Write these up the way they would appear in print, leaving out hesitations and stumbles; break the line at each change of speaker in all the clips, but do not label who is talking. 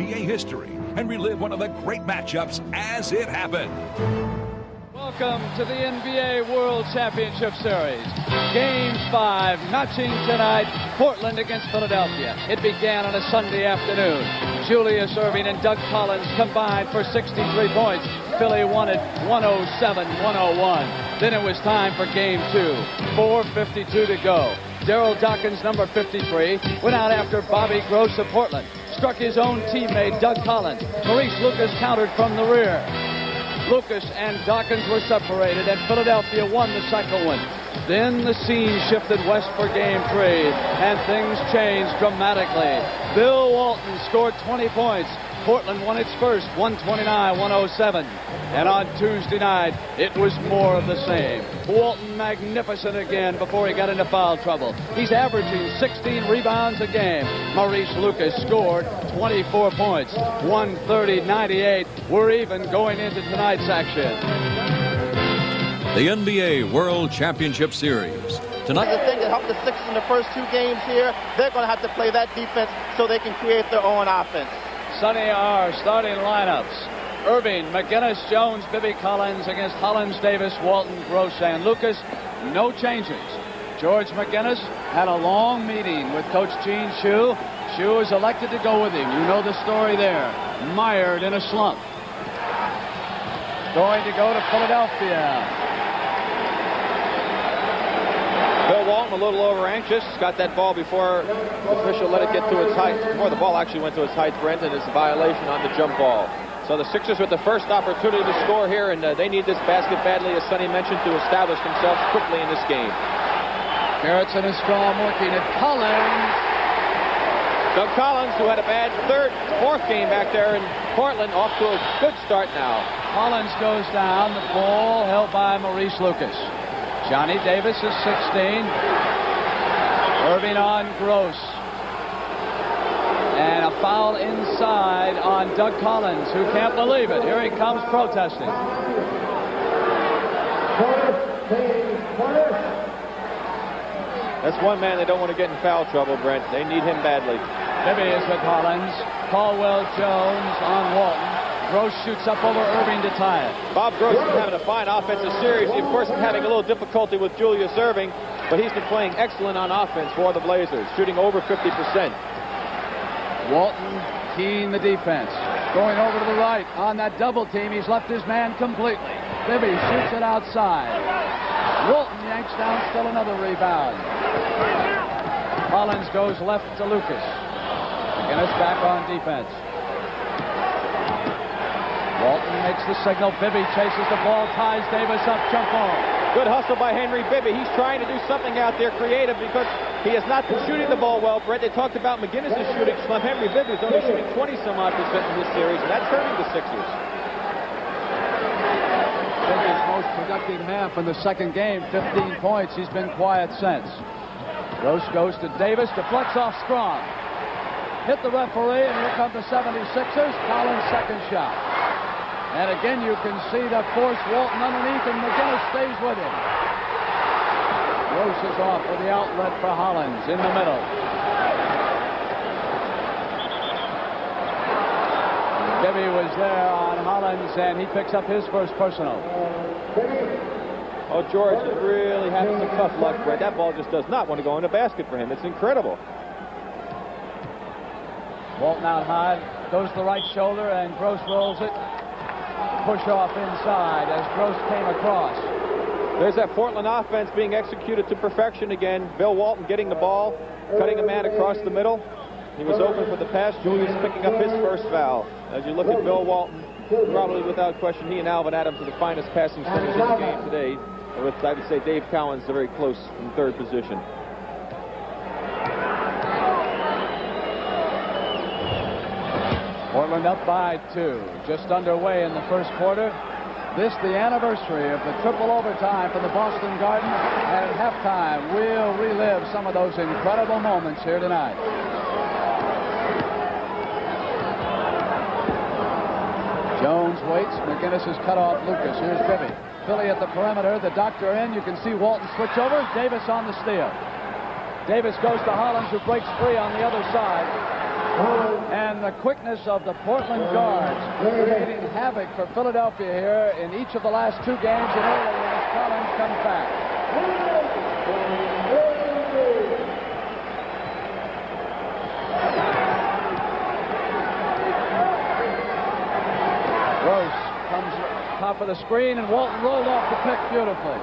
NBA history and relive one of the great matchups as it happened.
Welcome to the NBA World Championship Series. Game 5, matching tonight, Portland against Philadelphia. It began on a Sunday afternoon. Julius Erving and Doug Collins combined for 63 points. Philly won it 107-101. Then it was time for Game 2. 4:52 to go. Daryl Dawkins, number 53, went out after Bobby Gross of Portland. Struck his own teammate, Doug Collins. Maurice Lucas countered from the rear. Lucas and Dawkins were separated, and Philadelphia won the second one. Then the scene shifted west for Game 3, and things changed dramatically. Bill Walton scored 20 points. Portland won its first, 129-107. And on Tuesday night, it was more of the same. Walton magnificent again before he got into foul trouble. He's averaging 16 rebounds a game. Maurice Lucas scored 24 points, 130-98. We're even going into tonight's action.
The NBA World Championship Series. Tonight,
the thing that helped the Sixers in the first 2 games here, they're going to have to play that defense so they can create their own offense.
Sunny R starting lineups. Erving, McGinnis, Jones, Bibby, Collins against Hollins, Davis, Walton, Gross, and Lucas. No changes. George McGinnis had a long meeting with Coach Gene Shue. Shue was elected to go with him. You know the story there. Mired in a slump. Going to go to Philadelphia.
Bill Walton a little over anxious. Got that ball before the official let it get to its height. Before the ball actually went to its height, Brent, and it's a violation on the jump ball. So the Sixers with the first opportunity to score here, and they need this basket badly, as Sonny mentioned, to establish themselves quickly in this game.
Garrettson and Strom working at Collins.
Doug Collins, who had a bad fourth game back there in Portland, off to a good start now.
Collins goes down. The ball held by Maurice Lucas. Johnny Davis is 16. Erving on Gross. And a foul inside on Doug Collins, who can't believe it. Here he comes protesting.
That's one man they don't want to get in foul trouble, Brent. They need him badly.
Bibby is with Hollins. Caldwell Jones on Walton. Gross shoots up over Erving to tie it.
Bob Gross is having a fine offensive series. He, of course, is having a little difficulty with Julius Erving, but he's been playing excellent on offense for the Blazers, shooting over 50%.
Walton keying the defense. Going over to the right on that double team. He's left his man completely. Bibby shoots it outside. Walton yanks down, still another rebound. Hollins goes left to Lucas. McGinnis back on defense. Walton makes the signal. Bibby chases the ball, ties Davis up, jump ball.
Good hustle by Henry Bibby. He's trying to do something out there creative because he has not been shooting the ball well. Brett, they talked about McGinnis' shooting slump. Henry Bibby is only shooting 20-some-odd% in this series, and that's hurting the Sixers.
Bibby's most productive half in the second game, 15 points. He's been quiet since. Gross goes to Davis, deflects off Strong. Hit the referee, and here come the 76ers. Collins' second shot. And again, you can see the force Walton underneath, and McGinnis stays with him. Gross is off for the outlet for Hollins in the middle. Bibby was there on Hollins, and he picks up his first personal.
Oh, George is really having some tough luck, Brett. That ball just does not want to go in the basket for him. It's incredible.
Walton out high, goes to the right shoulder, and Gross rolls it. Push off inside as Gross came across.
There's that Portland offense being executed to perfection again. Bill Walton getting the ball, cutting a man across the middle. He was open for the pass. Julius picking up his first foul. As you look at Bill Walton, probably without question, he and Alvin Adams are the finest passing centers in the game today. With, I would say, Dave Collins very close in third position.
Portland up by 2. Just underway in the first quarter. This the anniversary of the triple overtime for the Boston Garden. And at halftime, we'll relive some of those incredible moments here tonight. Jones waits. McGinnis has cut off Lucas. Here's Bibby. Philly at the perimeter. The doctor in. You can see Walton switch over. Davis on the steal. Davis goes to Hollins, who breaks free on the other side. And the quickness of the Portland guards creating havoc for Philadelphia here in each of the last 2 games, and early as Collins comes back. Gross comes top of the screen, and Walton rolled off the pick beautifully.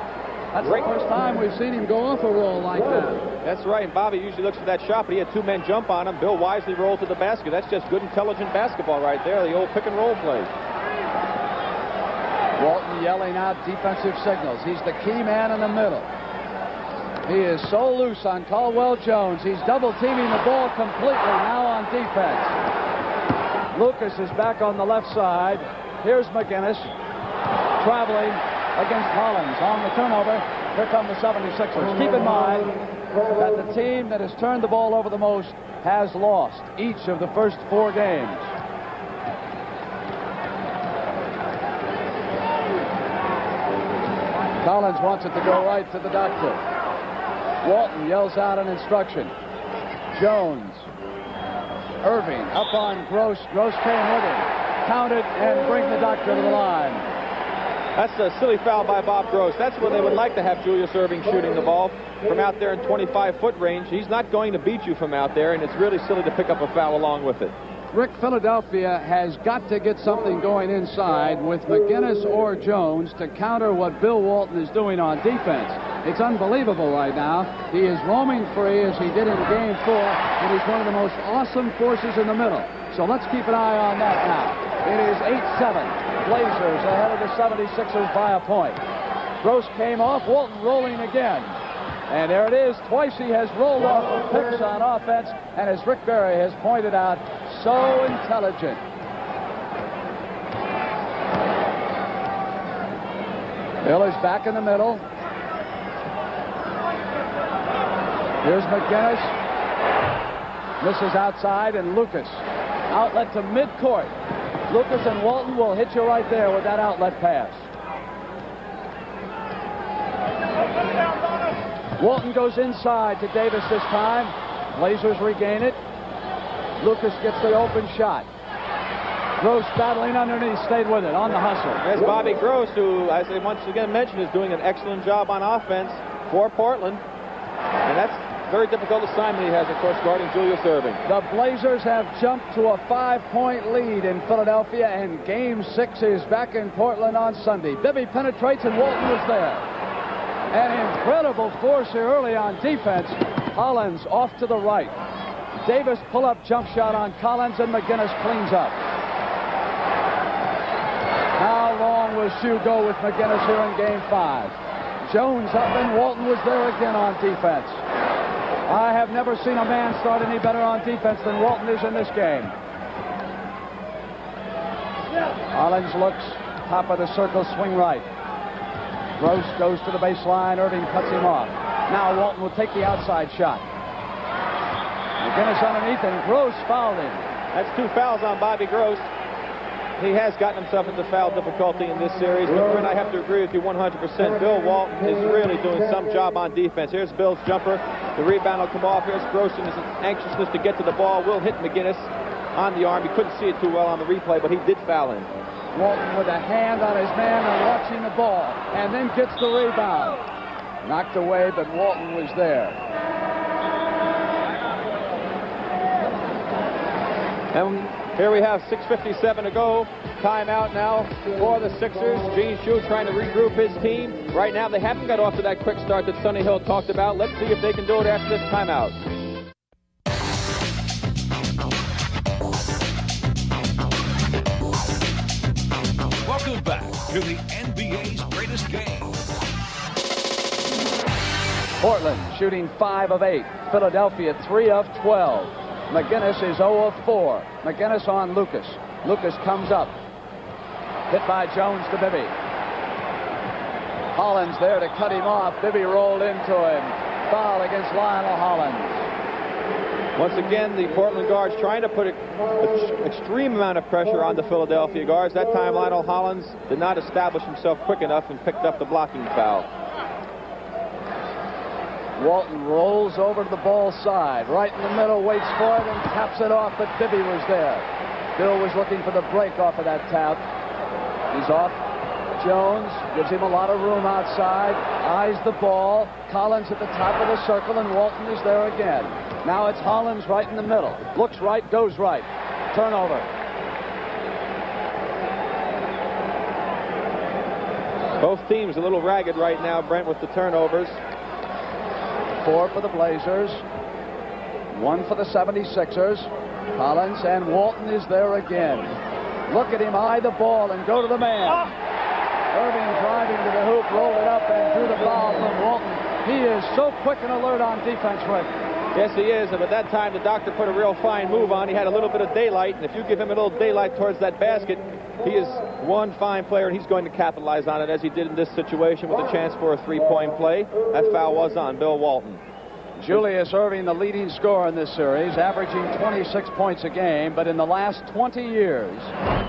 That's the first time we've seen him go off a roll like that.
That's right, and Bobby usually looks for that shot, but he had 2 men jump on him. Bill wisely rolled to the basket. That's just good, intelligent basketball right there, the old pick-and-roll play.
Walton yelling out defensive signals. He's the key man in the middle. He is so loose on Caldwell Jones. He's double-teaming the ball completely now on defense. Lucas is back on the left side. Here's McGinnis traveling against Hollins on the turnover. Here come the 76ers. Keep in mind that the team that has turned the ball over the most has lost each of the first 4 games. Collins wants it to go right to the doctor. Walton yells out an instruction. Jones. Erving up on Gross. Gross came with him. Counted and bring the doctor to the line.
That's a silly foul by Bob Gross. That's where they would like to have Julius Erving shooting the ball from out there in 25-foot range. He's not going to beat you from out there, and it's really silly to pick up a foul along with it.
Rick, Philadelphia has got to get something going inside with McGinnis or Jones to counter what Bill Walton is doing on defense. It's unbelievable right now. He is roaming free as he did in Game 4, and he's one of the most awesome forces in the middle. So let's keep an eye on that now. It is 8-7. Blazers ahead of the 76ers by a point. Gross came off. Walton rolling again. And there it is. Twice he has rolled off the picks on offense, and as Rick Barry has pointed out, so intelligent. Bill is back in the middle. Here's McGinnis. Misses outside, and Lucas. Outlet to midcourt. Lucas and Walton will hit you right there with that outlet pass. Walton goes inside to Davis this time. Blazers regain it. Lucas gets the open shot. Gross battling underneath, stayed with it on the hustle.
There's Bobby Gross, who, as I once again mentioned, is doing an excellent job on offense for Portland. And that's a very difficult assignment he has, of course, guarding Julius Erving.
The Blazers have jumped to a 5-point lead in Philadelphia, and Game 6 is back in Portland on Sunday. Bibby penetrates, and Walton was there. An incredible force here early on defense. Hollins off to the right. Davis pull-up jump shot on Collins, and McGinnis cleans up. How long will Shue go with McGinnis here in Game 5? Jones up, and Walton was there again on defense. I have never seen a man start any better on defense than Walton is in this game. Hollins looks, top of the circle, swing right. Gross goes to the baseline. Erving cuts him off. Now Walton will take the outside shot. McGinnis underneath, and Gross fouled him.
That's 2 fouls on Bobby Gross. He has gotten himself into foul difficulty in this series. But Brent, I have to agree with you 100%. Bill Walton is really doing some job on defense. Here's Bill's jumper. The rebound will come off. Here's Gross in his anxiousness to get to the ball. Will hit McGinnis on the arm. He couldn't see it too well on the replay, but he did foul him.
Walton with a hand on his man and watching the ball, and then gets the rebound. Knocked away, but Walton was there.
And here we have 6:57 to go. Timeout now for the Sixers. Gene Shue trying to regroup his team. Right now, they haven't got off to that quick start that Sonny Hill talked about. Let's see if they can do it after this timeout.
Welcome back to the NBA's greatest game.
Portland shooting 5 of 8. Philadelphia 3 of 12. McGinnis is 0 of 4. McGinnis on Lucas. Lucas comes up. Hit by Jones to Bibby. Hollins there to cut him off. Bibby rolled into him. Foul against Lionel Hollins.
Once again, the Portland guards trying to put an extreme amount of pressure on the Philadelphia guards. That time, Lionel Hollins did not establish himself quick enough and picked up the blocking foul.
Walton rolls over to the ball side. Right in the middle, waits for it and taps it off, but Bibby was there. Bill was looking for the break off of that tap. He's off. Jones gives him a lot of room outside. Eyes the ball. Collins at the top of the circle, and Walton is there again. Now it's Hollins right in the middle. Looks right, goes right. Turnover.
Both teams a little ragged right now, Brent, with the turnovers.
4 for the Blazers, 1 for the 76ers. Collins, and Walton is there again. Look at him eye the ball and go to the man. Erving driving to the hoop, rolled it up and drew the foul from Walton. He is so quick and alert on defense, Rick.
Yes, he is, and at that time the doctor put a real fine move on. He had a little bit of daylight, and if you give him a little daylight towards that basket, he is one fine player, and he's going to capitalize on it, as he did in this situation with a chance for a three-point play. That foul was on Bill Walton.
Julius Erving, the leading scorer in this series, averaging 26 points a game, but in the last 20 years,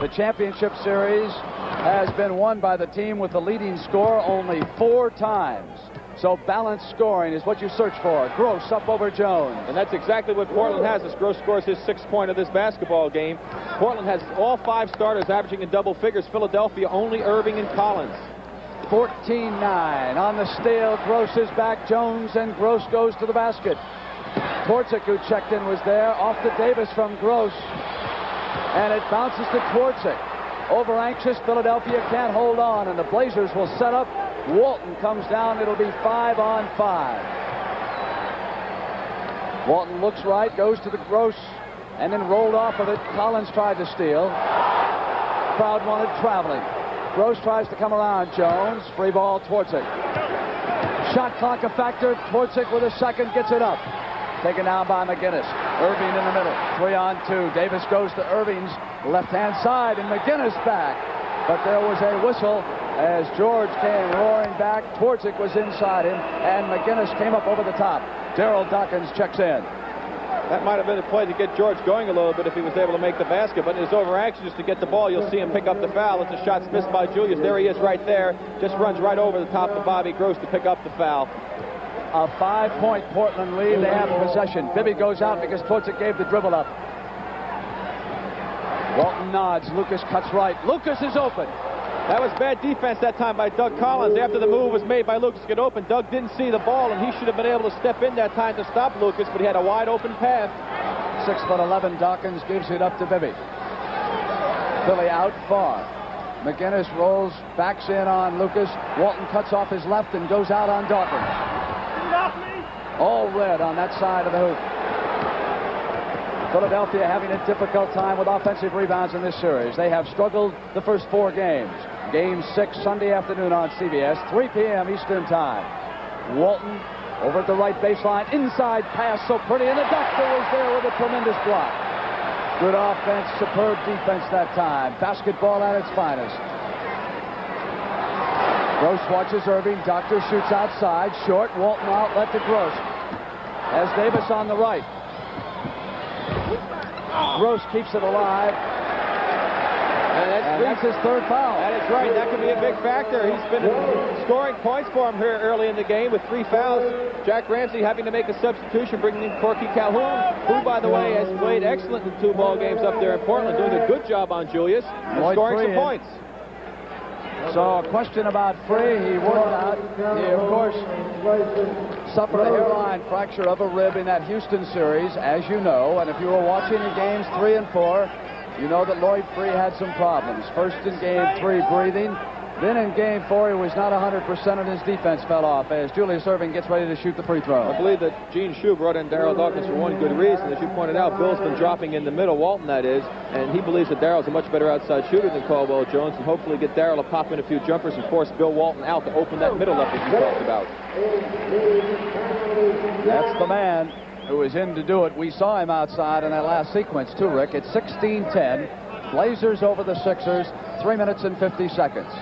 the championship series has been won by the team with the leading scorer only 4 times. So balanced scoring is what you search for. Gross up over Jones.
And that's exactly what Portland has as Gross scores his 6th point of this basketball game. Portland has all 5 starters averaging in double figures. Philadelphia only Erving and Collins.
14-9 on the steal. Gross is back. Jones, and Gross goes to the basket. Twardzik, who checked in, was there. Off to Davis from Gross. And it bounces to Twardzik. Over anxious, Philadelphia can't hold on, and the Blazers will set up. Walton comes down. It'll be 5 on 5. Walton looks right, goes to the Gross, and then rolled off of it. Collins tried to steal. Crowd wanted traveling. Gross tries to come around Jones. Free ball, Twardzik. Shot clock a factor. Twardzik with a second, gets it up. Taken down by McGinnis. Erving in the middle. 3 on 2. Davis goes to Erving's left-hand side, and McGinnis back. But there was a whistle as George came roaring back. Twardzik was inside him, and McGinnis came up over the top. Daryl Dawkins checks in.
That might have been a play to get George going a little bit if he was able to make the basket, but in his over-anxious to get the ball, you'll see him pick up the foul. It's a shot missed by Julius. There he is right there. Just runs right over the top of Bobby Gross to pick up the foul.
A 5-point Portland lead. They have possession. Bibby goes out because Twardzik gave the dribble up. Walton nods. Lucas cuts right. Lucas is open.
That was bad defense that time by Doug Collins. After the move was made by Lucas to get open, Doug didn't see the ball, and he should have been able to step in that time to stop Lucas, but he had a wide open path.
6'11", Dawkins gives it up to Bibby. Billy out far. McGinnis rolls, backs in on Lucas. Walton cuts off his left and goes out on Dawkins. All red on that side of the hoop. Philadelphia having a difficult time with offensive rebounds in this series. They have struggled the first 4 games. Game 6 Sunday afternoon on CBS, 3 p.m. Eastern Time. Walton over at the right baseline, inside pass, so pretty, and the doctor was there with a tremendous block. Good offense, superb defense that time. Basketball at its finest. Gross watches Erving. Doctor shoots outside, short. Walton outlet to Gross. As Davis on the right. Gross keeps it alive. And that's his 3rd foul.
That is right. That could be a big factor. He's been scoring points for him here early in the game with 3 fouls. Jack Ramsey having to make a substitution, bringing in Corky Calhoun, who, by the way, has played excellent in 2 ball games up there in Portland, doing a good job on Julius and scoring some points.
So a question about Free. He worked out. He, of course, suffered a hairline fracture of a rib in that Houston series, as you know. And if you were watching in games 3 and 4, you know that Lloyd Free had some problems. First in game 3, breathing. Then in game 4, he was not 100%, and his defense fell off as Julius Erving gets ready to shoot the free throw.
I believe that Gene Shue brought in Daryl Dawkins for one good reason. As you pointed out, Bill's been dropping in the middle, Walton that is, and he believes that Daryl's a much better outside shooter than Caldwell Jones, and hopefully get Daryl to pop in a few jumpers and force Bill Walton out to open that middle up that you talked about.
That's the man who is in to do it. We saw him outside in that last sequence too, Rick. It's 16-10. Blazers over the Sixers, 3 minutes and 50 seconds.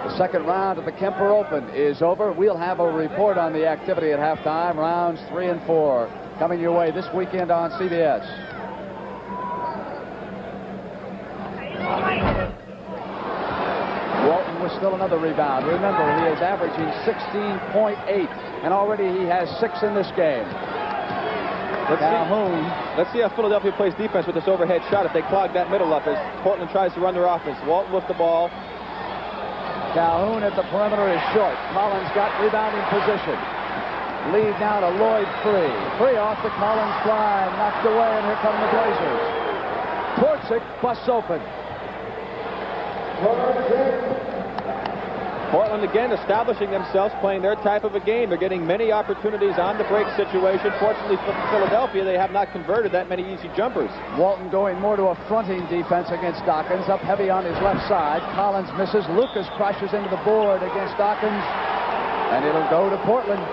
The second round of the Kemper Open is over. We'll have a report on the activity at halftime. Rounds 3 and 4 coming your way this weekend on CBS. Walton was still another rebound. Remember, he is averaging 16.8, and already he has 6 in this game.
Let's see how Philadelphia plays defense with this overhead shot if they clog that middle up as Portland tries to run their offense. Walton with the ball.
Calhoun at the perimeter is short. Collins got rebounding position. Lead now to Lloyd Free. Free off the Collins fly, knocked away, and here come the Blazers. Twardzik busts open.
Portland again establishing themselves, playing their type of a game. They're getting many opportunities on the break situation. Fortunately for Philadelphia, they have not converted that many easy jumpers.
Walton going more to a fronting defense against Dawkins, up heavy on his left side. Collins misses. Lucas crashes into the board against Dawkins, and it'll go to Portland.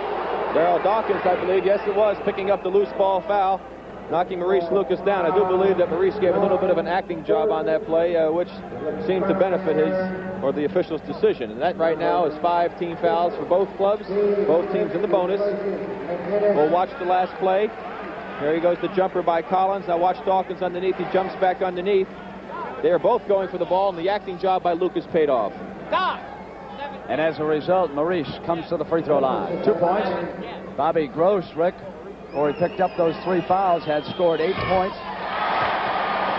Daryl Dawkins, I believe, yes it was, picking up the loose ball foul, knocking Maurice Lucas down. I do believe that Maurice gave a little bit of an acting job on that play, which seemed to benefit his or the official's decision. And that right now is 5 team fouls for both clubs, both teams in the bonus. We'll watch the last play. Here he goes, the jumper by Collins. Now watch Dawkins underneath. He jumps back underneath. They are both going for the ball, and the acting job by Lucas paid off.
And as a result, Maurice comes to the free throw line. 2 points. Bobby Gross, Rick, before he picked up those 3 fouls, had scored 8 points.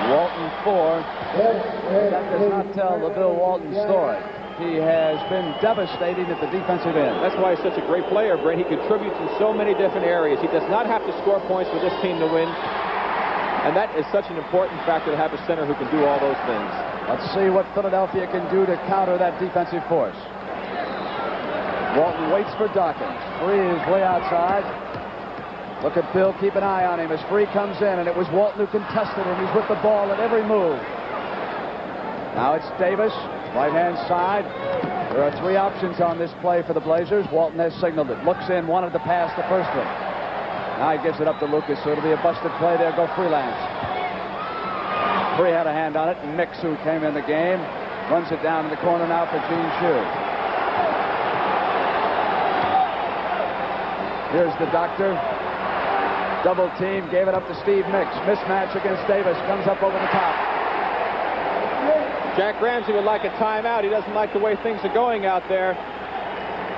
Walton 4. That does not tell the Bill Walton story. He has been devastating at the defensive end.
That's why he's such a great player, Brent. He contributes in so many different areas. He does not have to score points for this team to win. And that is such an important factor to have a center who can do all those things.
Let's see what Philadelphia can do to counter that defensive force. Walton waits for Dawkins. Free is way outside. Look at Bill, keep an eye on him as Free comes in, and it was Walton who contested him. He's with the ball at every move. Now it's Davis, right-hand side. There are 3 options on this play for the Blazers. Walton has signaled it. Looks in, wanted to pass the first one. Now he gives it up to Lucas, so it'll be a busted play there. Go Freelance. Free had a hand on it, and Mix, who came in the game, runs it down in the corner now for Gene Shue. Here's the doctor. Double team, gave it up to Steve Mix. Mismatch against Davis, comes up over the top.
Jack Ramsey would like a timeout. He doesn't like the way things are going out there.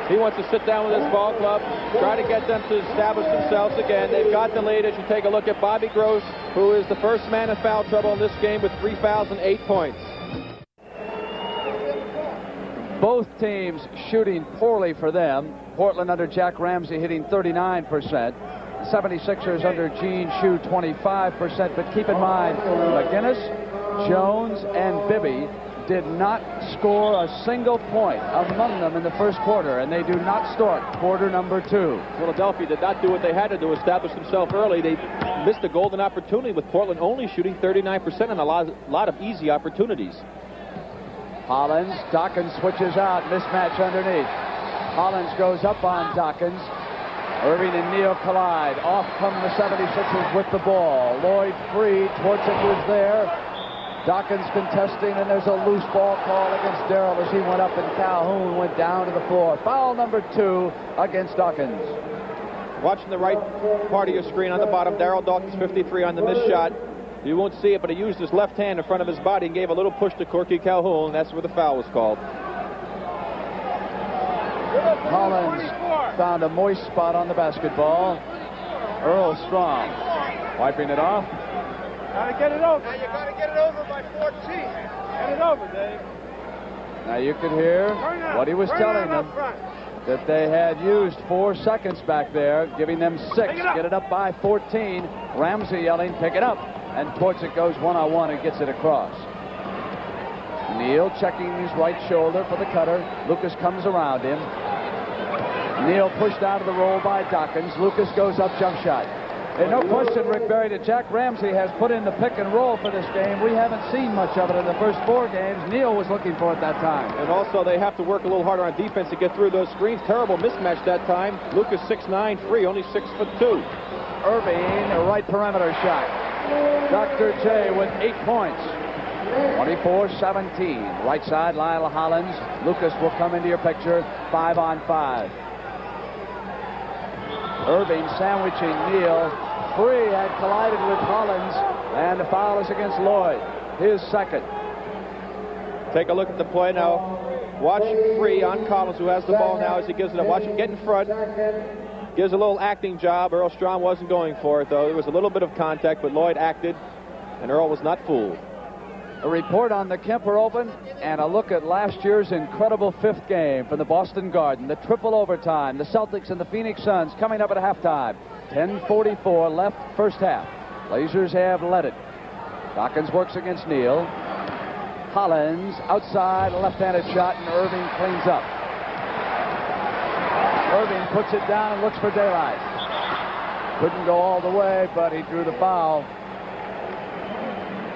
He wants to sit down with his ball club, try to get them to establish themselves again. They've got the lead as you take a look at Bobby Gross, who is the first man in foul trouble in this game with 3 fouls and 8 points.
Both teams shooting poorly for them. Portland under Jack Ramsey hitting 39%. 76ers under Gene Shue 25%. But keep in mind, McGinnis, Jones, and Bibby did not score a single point among them in the first quarter, and they do not start quarter number 2.
Philadelphia did not do what they had to do, establish themselves early. They missed a golden opportunity with Portland only shooting 39% and a lot of easy opportunities.
Hollins, Dawkins switches out, mismatch underneath. Hollins goes up on Dawkins. Erving and Neal collide. Off come the 76ers with the ball. Lloyd Free, Twardzik was there. Dawkins contesting, and there's a loose ball call against Darrell as he went up, and Calhoun went down to the floor. Foul number 2 against Dawkins.
Watching the right part of your screen on the bottom, Daryl Dawkins 53 on the missed shot. You won't see it, but he used his left hand in front of his body and gave a little push to Corky Calhoun, and that's where the foul was called.
Hollins found a moist spot on the basketball. Earl Strong wiping it off.
Gotta get it over. Now you gotta get it over by 14. Get it over, Dave.
Now you could hear what he was telling them, that they had used 4 seconds back there, giving them 6. Get it up by 14. Ramsey yelling, pick it up. And Twardzik goes one-on-one and gets it across. Neal checking his right shoulder for the cutter. Lucas comes around him. Neal pushed out of the roll by Dawkins. Lucas goes up, jump shot. And no question, Rick Barry, that Jack Ramsey has put in the pick and roll for this game. We haven't seen much of it in the first 4 games. Neal was looking for it that time.
And also they have to work a little harder on defense to get through those screens. Terrible mismatch that time. Lucas 6'9", Free, only 6'2".
Erving, a right perimeter shot. Dr. J with 8 points. 24-17. Right side, Lionel Hollins. Lucas will come into your picture. 5-on-5. Erving sandwiching Neal. Free had collided with Hollins, and the foul is against Lloyd. His second.
Take a look at the play now. Watch Free on Collins, who has the ball now as he gives it up. Watch him get in front. Gives a little acting job. Earl Strom wasn't going for it, though. There was a little bit of contact, but Lloyd acted, and Earl was not fooled.
A report on the Kemper Open and a look at last year's incredible 5th game from the Boston Garden. The triple overtime. The Celtics and the Phoenix Suns coming up at halftime. 10:44 left, first half. Blazers have led it. Dawkins works against Neal. Hollins outside, left-handed shot, and Erving cleans up. Erving puts it down and looks for daylight. Couldn't go all the way, but he drew the foul.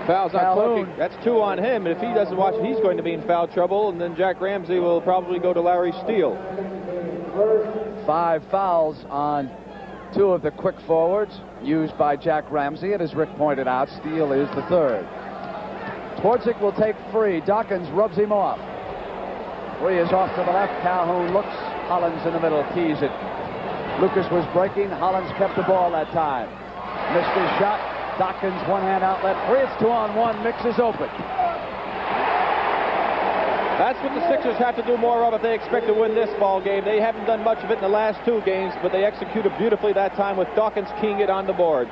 Foul's not cloaking. That's 2 on him. And if he doesn't watch it, he's going to be in foul trouble. And then Jack Ramsey will probably go to Larry Steele.
5 fouls on 2 of the quick forwards used by Jack Ramsey. And as Rick pointed out, Steele is the 3rd. Twardzik will take Free. Dawkins rubs him off. Free is off to the left. Calhoun looks. Hollins in the middle, keys it. Lucas was breaking. Hollins kept the ball that time. Missed his shot. Dawkins one-hand outlet. Free, it's 2-on-1. Mix is open.
That's what the Sixers have to do more of if they expect to win this ball game. They haven't done much of it in the last 2 games, but they executed beautifully that time with Dawkins keying it on the boards.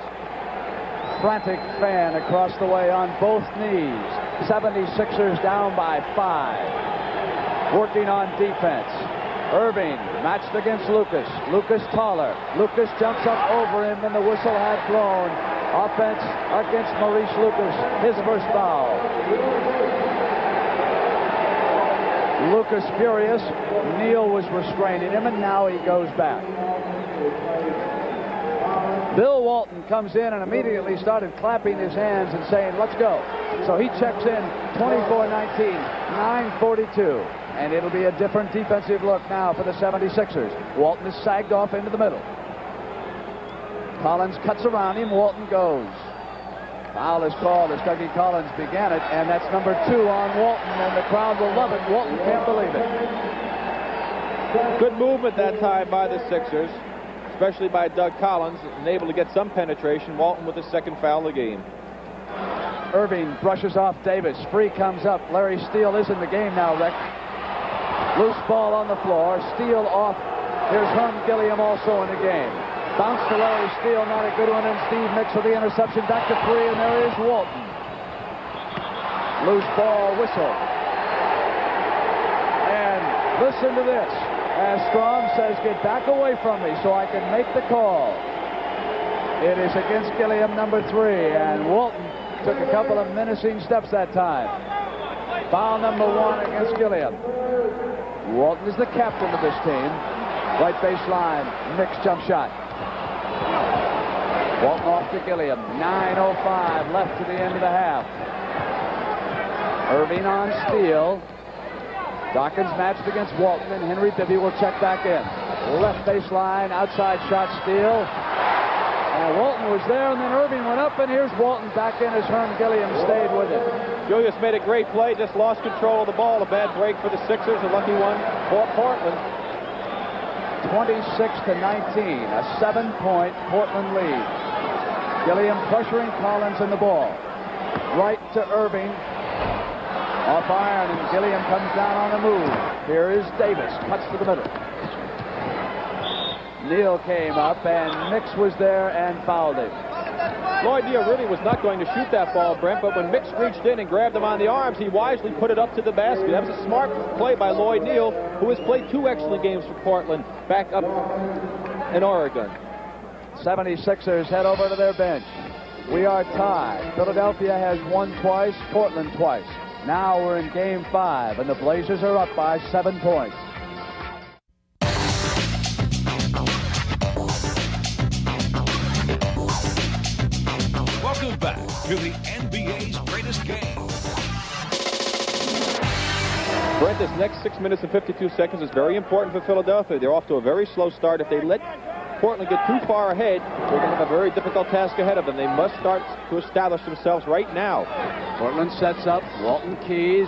Frantic fan across the way on both knees. 76ers down by 5. Working on defense. Erving matched against Lucas. Lucas taller. Lucas jumps up over him, and the whistle had blown. Offense against Maurice Lucas. His first foul. Lucas furious. Neal was restraining him, and now he goes back. Bill Walton comes in and immediately started clapping his hands and saying, let's go. So he checks in 24-19, 9:42. And it'll be a different defensive look now for the 76ers. Walton is sagged off into the middle. Collins cuts around him. Walton goes. Foul is called as Dougie Collins began it, and that's number 2 on Walton, and the crowd will love it. Walton can't believe it.
Good movement that time by the Sixers, especially by Doug Collins, and able to get some penetration. Walton with the 2nd foul of the game.
Erving brushes off Davis. Free comes up. Larry Steele is in the game now, Rick. Loose ball on the floor. Steele off. Here's Herm Gilliam also in the game. Bounce to Larry Steele, not a good one, and Steve Mix with the interception. Back to Free, and there is Walton. Loose ball, whistle. And listen to this. As Strom says, get back away from me so I can make the call. It is against Gilliam, number 3, and Walton took a couple of menacing steps that time. Foul number 1 against Gilliam. Walton is the captain of this team. Right baseline, mixed jump shot. Walton off to Gilliam. 9:05 left to the end of the half. Erving on Steele. Dawkins matched against Walton, and Henry Bibby will check back in. Left baseline, outside shot, Steele. And Walton was there, and then Erving went up, and here's Walton back in as Herm Gilliam stayed with it.
Julius made a great play, just lost control of the ball. A bad break for the Sixers, a lucky one for Portland.
26-19, a 7-point Portland lead. Gilliam pressuring Collins in the ball. Right to Erving. Off iron, and Gilliam comes down on the move. Here is Davis, cuts to the middle. Neal came up, and Mix was there and fouled him.
Lloyd Neal really was not going to shoot that ball, Brent, but when Mix reached in and grabbed him on the arms, he wisely put it up to the basket. That was a smart play by Lloyd Neal, who has played 2 excellent games for Portland back up in Oregon.
76ers head over to their bench. We are tied. Philadelphia has won twice, Portland twice. Now we're in Game 5, and the Blazers are up by 7 points.
Welcome back to the NBA's greatest game.
Brent, this next 6 minutes and 52 seconds is very important for Philadelphia. They're off to a very slow start. If they let Portland get too far ahead, they're going to have a very difficult task ahead of them. They must start to establish themselves right now.
Portland sets up. Walton keys.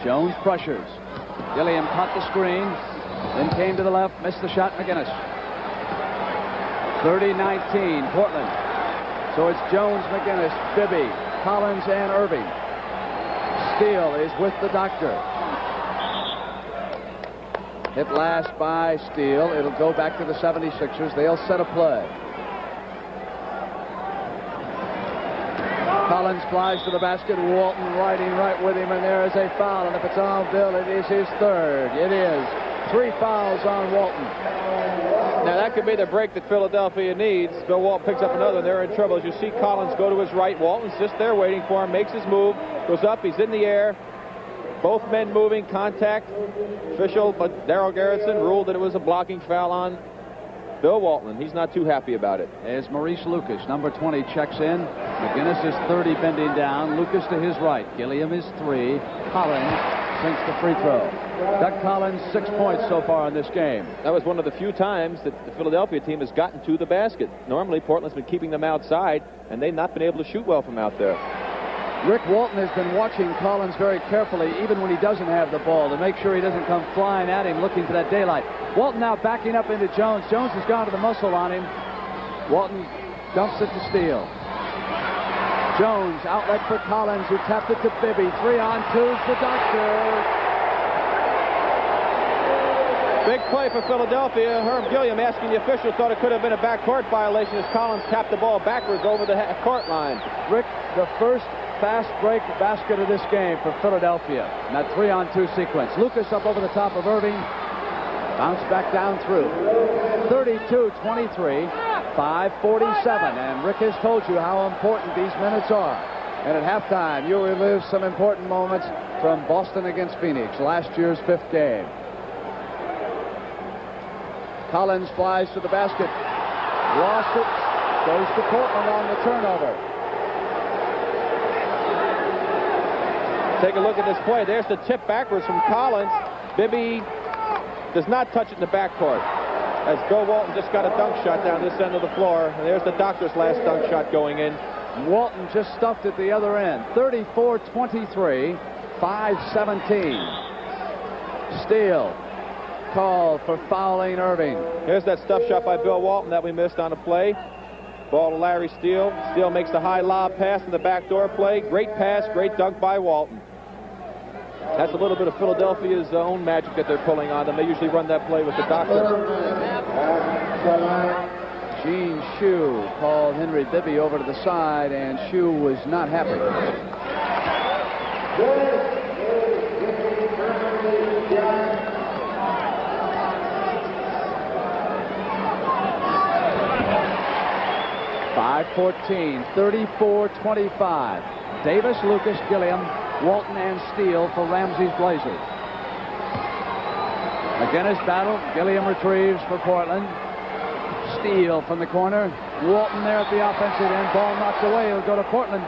Jones pressures. Gilliam caught the screen, then came to the left, missed the shot. McGinnis. 30-19, Portland. So it's Jones, McGinnis, Bibby, Collins, and Erving. Steele is with the doctor. Hit last by Steele. It'll go back to the 76ers. They'll set a play. Collins flies to the basket. Walton riding right with him, and there is a foul. And if it's on Bill, it is his third. It is 3 fouls on Walton.
Now, that could be the break that Philadelphia needs. Bill Walton picks up another, and they're in trouble. As you see Collins go to his right, Walton's just there waiting for him, makes his move, goes up, he's in the air. Both men moving, contact. Official, but Darryl Garrison ruled that it was a blocking foul on Bill Walton. He's not too happy about it.
As Maurice Lucas, number 20, checks in. McGinnis is 30, bending down. Lucas to his right. Gilliam is 3. Collins sinks the free throw. Doug Collins, 6 points so far in this game.
That was one of the few times that the Philadelphia team has gotten to the basket. Normally, Portland's been keeping them outside, and they've not been able to shoot well from out there.
Rick Walton has been watching Collins very carefully, even when he doesn't have the ball, to make sure he doesn't come flying at him looking for that daylight. Walton now backing up into Jones. Jones has gone to the muscle on him. Walton dumps it to Steele. Jones, outlet for Collins, who tapped it to Bibby. 3-on-2's the doctor.
Big play for Philadelphia. Herb Gilliam, asking the official, thought it could have been a backcourt violation as Collins tapped the ball backwards over the half-court line.
Rick, the first fast break basket of this game for Philadelphia in that 3-on-2 sequence. Lucas up over the top of Erving. Bounce back down through. 32-23, 5:47. And Rick has told you how important these minutes are. And at halftime, you'll relive some important moments from Boston against Phoenix, last year's 5th game. Collins flies to the basket. Lost it. Goes to Portland on the turnover.
Take a look at this play. There's the tip backwards from Collins. Bibby does not touch it in the backcourt, as Bill Walton just got a dunk shot down this end of the floor. And there's the doctor's last dunk shot going in.
Walton just stuffed at the other end. 34-23, 5:17. Steele called for fouling Erving.
Here's that stuff shot by Bill Walton that we missed on a play. Ball to Larry Steele. Steele makes the high lob pass in the backdoor play. Great pass, great dunk by Walton. That's a little bit of Philadelphia's own magic that they're pulling on them. They usually run that play with the doctor.
Gene Shue called Henry Bibby over to the side, and Shue was not happy. .5:14, 34-25. Davis, Lucas, Gilliam, Walton, and Steele for Ramsey's Blazers. McGinnis battle. Gilliam retrieves for Portland. Steele from the corner. Walton there at the offensive end. Ball knocked away. It'll go to Portland.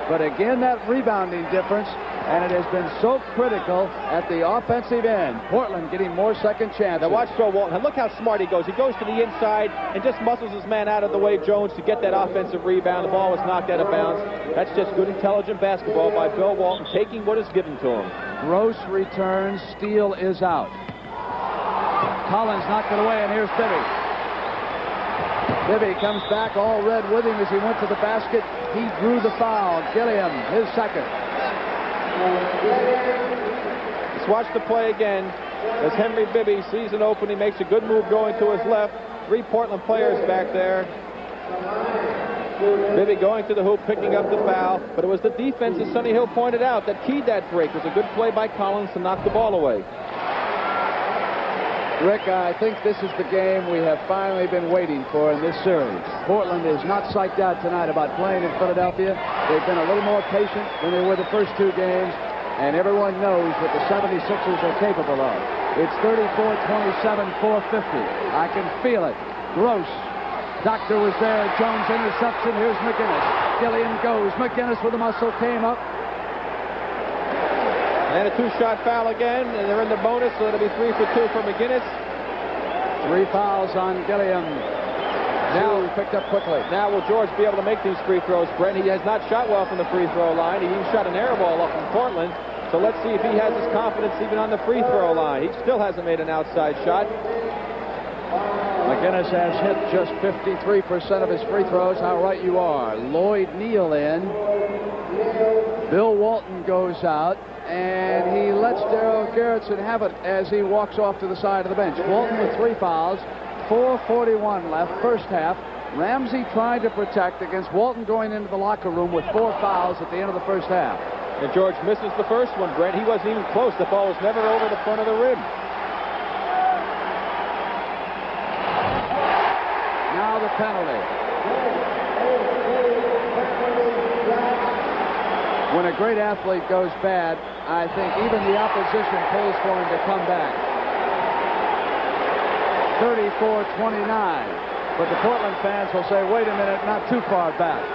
But again, that rebounding difference, and it has been so critical at the offensive end. Portland getting more second chances.
Now watch Bill Walton. Look how smart he goes. He goes to the inside and just muscles his man out of the way, Jones, to get that offensive rebound. The ball was knocked out of bounds. That's just good, intelligent basketball by Bill Walton, taking what is given to him.
Gross returns. Steele is out. Collins knocked it away, and here's Bibby. Bibby comes back all red with him as he went to the basket. He drew the foul. Gilliam, his second.
Let's watch the play again. As Henry Bibby sees an opening, makes a good move going to his left. 3 Portland players back there. Bibby going to the hoop, picking up the foul. But it was the defense, as Sonny Hill pointed out, that keyed that break. It was a good play by Collins to knock the ball away.
Rick, I think this is the game we have finally been waiting for in this series. Portland is not psyched out tonight about playing in Philadelphia. They've been a little more patient than they were the first 2 games, and everyone knows what the 76ers are capable of. It's 34-27, 4:50. I can feel it. Gross. Doctor was there. Jones interception. Here's McGinnis. Gilliam goes. McGinnis with the muscle came up.
And a 2-shot foul again, and they're in the bonus, so it'll be 3 for 2 for McGinnis.
3 fouls on Gilliam. Now he picked up quickly.
Now will George be able to make these free throws, Brent? He has not shot well from the free throw line. He even shot an air ball up from Portland. So let's see if he has his confidence even on the free throw line. He still hasn't made an outside shot.
McGinnis has hit just 53% of his free throws. How right you are. Lloyd Neal in. Bill Walton goes out. and he lets Darryl Garrettson have it as he walks off to the side of the bench. Walton with 3 fouls, 4:41 left, first half. Ramsey tried to protect against Walton going into the locker room with 4 fouls at the end of the first half.
And George misses the first one, Brent. He wasn't even close. The ball was never over the front of the rim.
Now the penalty. When a great athlete goes bad, I think even the opposition pulls for him to come back. 34-29. But the Portland fans will say, wait a minute, not too far back.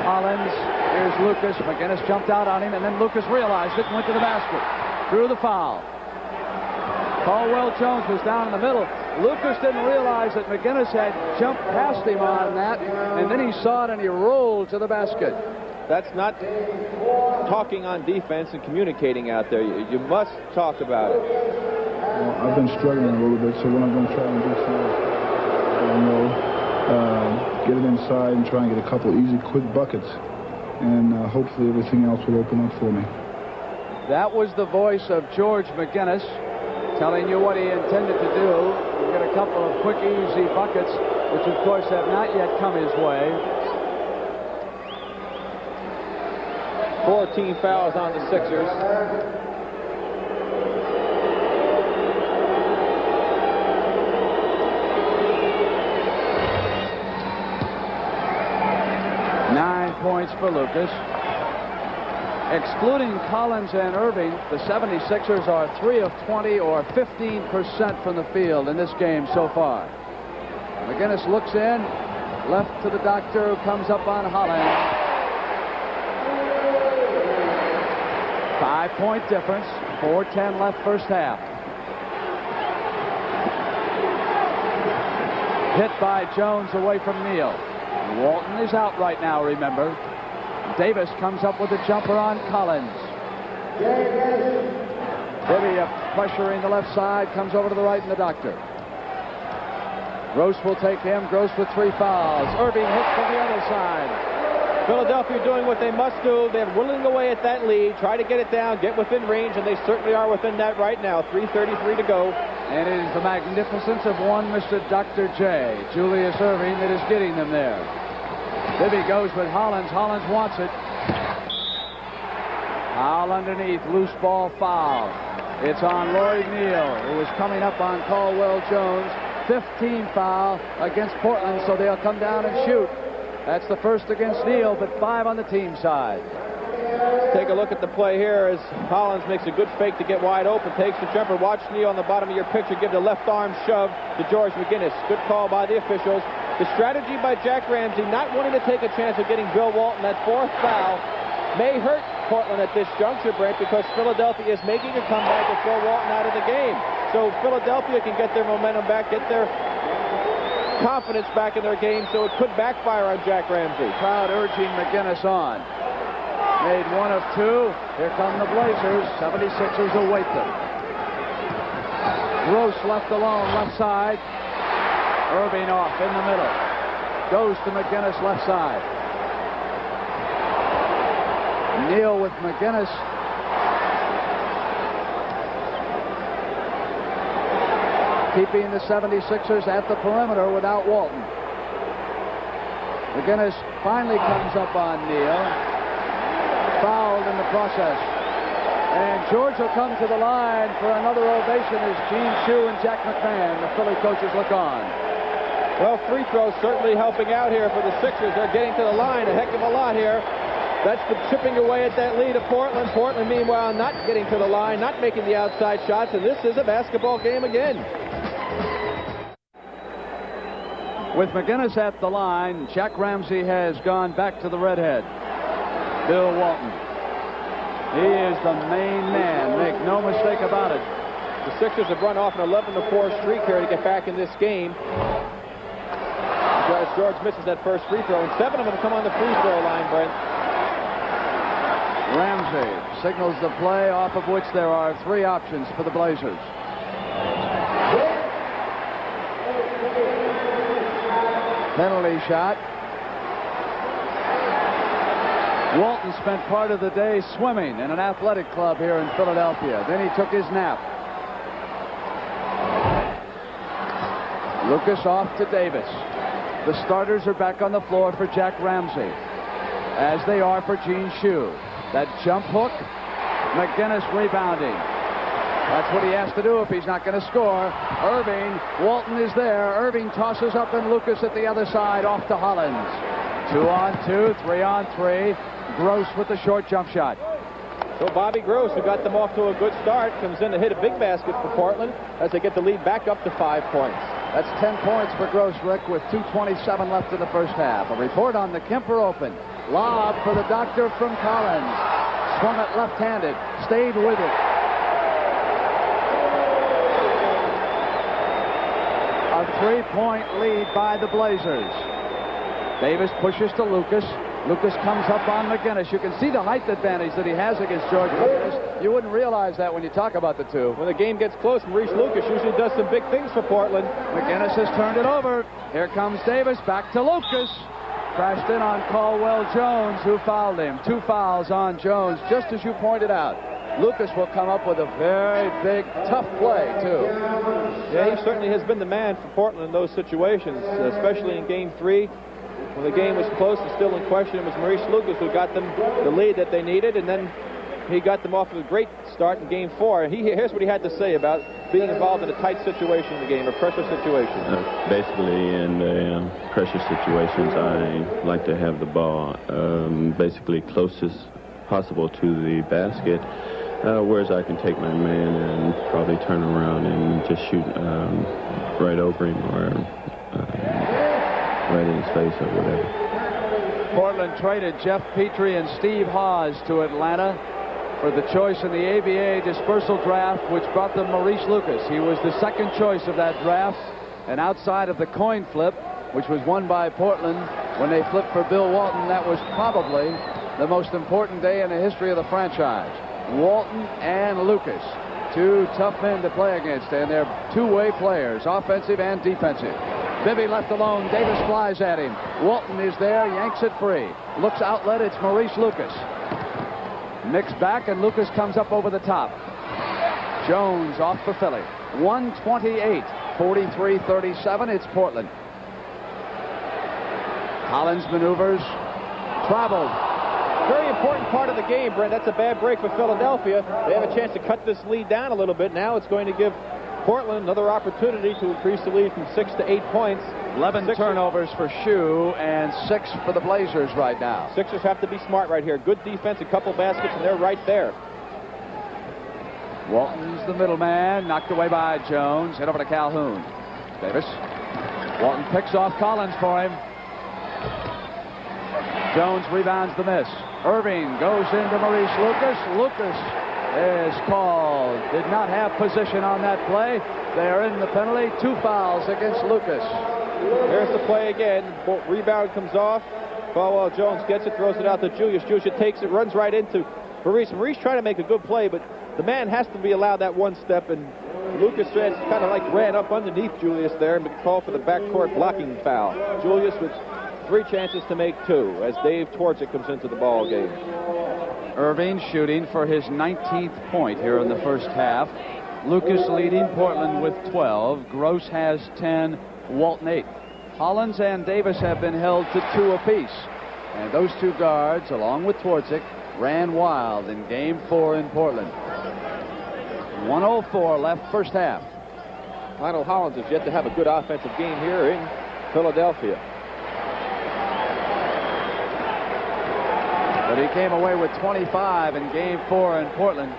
Hollins, here's Lucas. McGinnis jumped out on him, and then Lucas realized it and went to the basket. Drew the foul. Caldwell Jones was down in the middle. Lucas didn't realize that McGinnis had jumped past him on that, and then he saw it and he rolled to the basket.
That's not talking on defense and communicating out there. You must talk about it.
Well, I've been struggling a little bit, so what I'm going to try and do get it inside and try and get a couple easy, quick buckets, and hopefully everything else will open up for me.
That was the voice of George McGinnis telling you what he intended to do. Get a couple of quick, easy buckets, which of course have not yet come his way.
14 fouls on the Sixers.
Points for Lucas. Excluding Collins and Erving, the 76ers are 3 of 20 or 15% from the field in this game so far. McGinnis looks in, left to the doctor, who comes up on Hollins. 5-point difference, 4:10 left first half. Hit by Jones away from Neal. Walton is out right now, remember. Davis comes up with a jumper on Collins. Bibby pressuring the left side, comes over to the right in the doctor. Gross will take him. Gross with 3 fouls. Erving hits from the other side.
Philadelphia doing what they must do. They're whittling away at that lead. Try to get it down, get within range, and they certainly are within that right now. 3:33 to go.
And it is the magnificence of one Mr. Dr. J, Julius Erving, that is getting them there. Bibby goes with Hollins. Hollins wants it. Foul underneath. Loose ball foul. It's on Lloyd Neal, who was coming up on Caldwell Jones. 15 foul against Portland, so they'll come down and shoot. That's the first against Neal, but 5 on the team side.
Take a look at the play here as Hollins makes a good fake to get wide open. Takes the jumper. Watch Neal on the bottom of your picture. Give the left arm shove to George McGinnis. Good call by the officials. The strategy by Jack Ramsey, not wanting to take a chance of getting Bill Walton that 4th foul, may hurt Portland at this juncture, Brent, because Philadelphia is making a comeback to throw Walton out of the game. So Philadelphia can get their momentum back, get their confidence back in their game, so it could backfire on Jack Ramsey.
Crowd urging McGinnis on. Made 1 of 2. Here come the Blazers. 76ers await them. Gross left alone, left side. Erving off in the middle. Goes to McGinnis, left side. Neal with McGinnis. Keeping the 76ers at the perimeter without Walton. McGinnis finally comes up on Neal. Fouled in the process. And George will come to the line for another ovation as Gene Shue and Jack McMahon, the Philly coaches, look on.
Well, free throws certainly helping out here for the Sixers. They're getting to the line a heck of a lot here. That's the chipping away at that lead of Portland. Portland, meanwhile, not getting to the line, not making the outside shots, and this is a basketball game again.
With McGinnis at the line, Jack Ramsey has gone back to the redhead. Bill Walton. He is the main man. Make no mistake about it.
The Sixers have run off an 11-4 streak here to get back in this game. As George misses that first free throw, and 7 of them come on the free throw line, Brent.
Ramsey signals the play, off of which there are 3 options for the Blazers. Penalty shot. Walton spent part of the day swimming in an athletic club here in Philadelphia. Then he took his nap. Lucas off to Davis. The starters are back on the floor for Jack Ramsey, as they are for Gene Shue. That jump hook, McGinnis rebounding. That's what he has to do if he's not going to score. Erving, Walton is there. Erving tosses up, and Lucas at the other side off to Hollins. 2-on-2, 3-on-3. Gross with the short jump shot.
So Bobby Gross, who got them off to a good start, comes in to hit a big basket for Portland as they get the lead back up to 5 points.
That's 10 points for Gross, Rick, with 2:27 left in the first half. A report on the Kemper Open. Lob for the doctor from Collins. Swung it left-handed. Stayed with it. A 3-point lead by the Blazers. Davis pushes to Lucas. Lucas comes up on McGinnis. You can see the height advantage that he has against George McGinnis. You wouldn't realize that when you talk about the two.
When the game gets close, Maurice Lucas usually does some big things for Portland.
McGinnis has turned it over. Here comes Davis. Back to Lucas. Crashed in on Caldwell Jones, who fouled him. 2 fouls on Jones, just as you pointed out. Lucas will come up with a very big, tough play, too.
Yeah, he certainly has been the man for Portland in those situations, especially in Game 3. When the game was close and still in question, it was Maurice Lucas who got them the lead that they needed, and then he got them off to a great start in Game 4. Here's what he had to say about being involved in a tight situation in the game, a pressure situation.
Basically, in the pressure situations, I like to have the ball basically closest possible to the basket, whereas I can take my man and probably turn around and just shoot right over him or right in his face or whatever.
Portland traded Jeff Petrie and Steve Hawes to Atlanta for the choice in the ABA dispersal draft, which brought them Maurice Lucas. He was the second choice of that draft, and outside of the coin flip, which was won by Portland when they flipped for Bill Walton, that was probably the most important day in the history of the franchise. Walton and Lucas, 2 tough men to play against, and they're two-way players, offensive and defensive. Bibby left alone. Davis flies at him. Walton is there, yanks it free. Looks outlet, it's Maurice Lucas. Mixed back, and Lucas comes up over the top. Jones off for Philly. 128, 43-37, it's Portland. Hollins maneuvers, traveled.
Very important part of the game, Brent. That's a bad break for Philadelphia. They have a chance to cut this lead down a little bit. Now it's going to give Portland another opportunity to increase the lead from 6 to 8 points.
11 turnovers for Shue and 6 for the Blazers right now.
Sixers have to be smart right here. Good defense, a couple baskets, and they're right there.
Walton's the middleman, knocked away by Jones. Head over to Calhoun. Davis. Walton picks off Collins for him. Jones rebounds the miss. Erving goes into Maurice Lucas. Lucas is called. Did not have position on that play. They are in the penalty. 2 fouls against Lucas.
There's the play again. Rebound comes off. Caldwell Jones gets it, throws it out to Julius. Julius takes it, runs right into Maurice. Maurice trying to make a good play, but the man has to be allowed that one step, and Lucas kind of like ran up underneath Julius there and called for the backcourt blocking foul. Julius with 3 chances to make 2 as Dave Twardzik comes into the ball game.
Erving shooting for his 19th point here in the first half. Lucas leading Portland with 12. Gross has 10. Walton 8. Hollins and Davis have been held to 2 apiece. And those 2 guards, along with Twardzik, ran wild in Game 4 in Portland. 1:04 left first half.
Lionel Hollins has yet to have a good offensive game here in Philadelphia.
But he came away with 25 in Game 4 in Portland.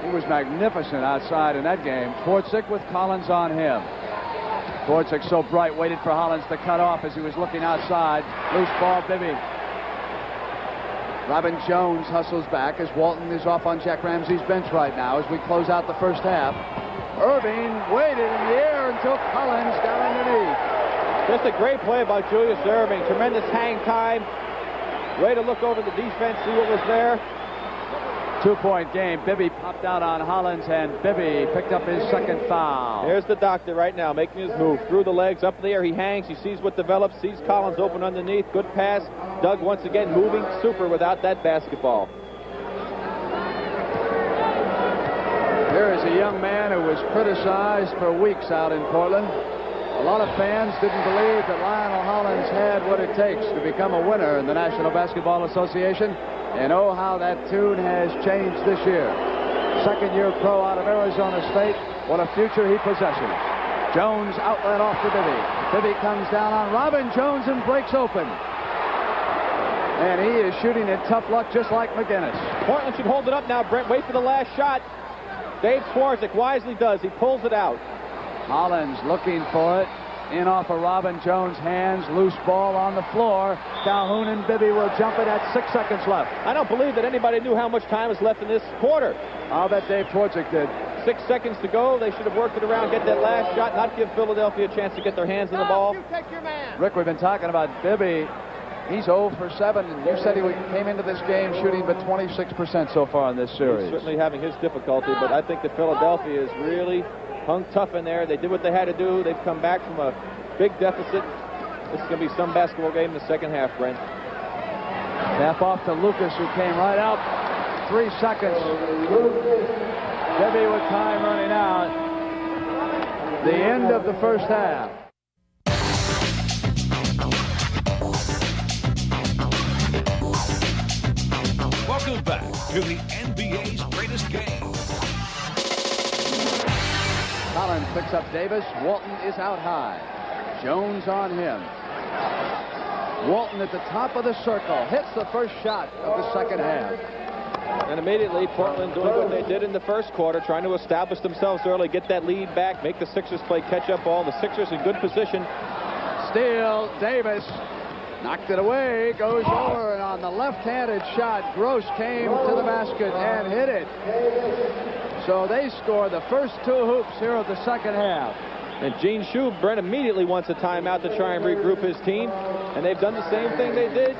He was magnificent outside in that game. Twardzik with Collins on him. Twardzik so bright, waited for Hollins to cut off as he was looking outside. Loose ball, Bibby. Robin Jones hustles back as Walton is off on Jack Ramsey's bench right now as we close out the first half. Erving waited in the air until Collins got underneath.
Just a great play by Julius Erving. Tremendous hang time. Way to look over the defense, see what was there.
2-point game. Bibby popped out on Hollins, and Bibby picked up his second foul.
Here's the doctor right now making his move. Through the legs, up in the air, he hangs. He sees what develops, sees Collins open underneath. Good pass. Doug once again moving super without that basketball.
Here is a young man who was criticized for weeks out in Portland. A lot of fans didn't believe that Lionel Hollins had what it takes to become a winner in the National Basketball Association. And oh, how that tune has changed this year. Second-year pro out of Arizona State. What a future he possesses. Jones outlet off to Bibby. Bibby comes down on Robin Jones and breaks open. And he is shooting in tough luck just like McGinnis.
Portland should hold it up now, Brent. Wait for the last shot. Dave Twardzik wisely does. He pulls it out.
Hollins looking for it. In off of Robin Jones' hands. Loose ball on the floor. Calhoun and Bibby will jump it at 6 seconds left.
I don't believe that anybody knew how much time is left in this quarter.
I'll bet Dave Twardzik did.
6 seconds to go. They should have worked it around, get that last shot, not give Philadelphia a chance to get their hands on the ball.
You take your man.
Rick, we've been talking about Bibby. He's 0 for 7, and you said he came into this game shooting but 26% so far in this series.
He's certainly having his difficulty, but I think that Philadelphia is really hung tough in there. They did what they had to do. They've come back from a big deficit. This is going to be some basketball game in the second half, Brent.
Tap off to Lucas, who came right out. 3 seconds. Bibby with time running out. The end of the first half.
Welcome back to the NBA's greatest game.
Collins picks up Davis. Walton is out high. Jones on him. Walton at the top of the circle. Hits the first shot of the second half.
And immediately, Portland doing what they did in the first quarter, trying to establish themselves early, get that lead back, make the Sixers play catch-up ball. The Sixers in good position.
Steal, Davis. Knocked it away, goes over, and on the left-handed shot, Gross came to the basket and hit it. So they score the first 2 hoops here of the second half.
And Gene Shue, Brent, immediately wants a timeout to try and regroup his team. And they've done the same thing they did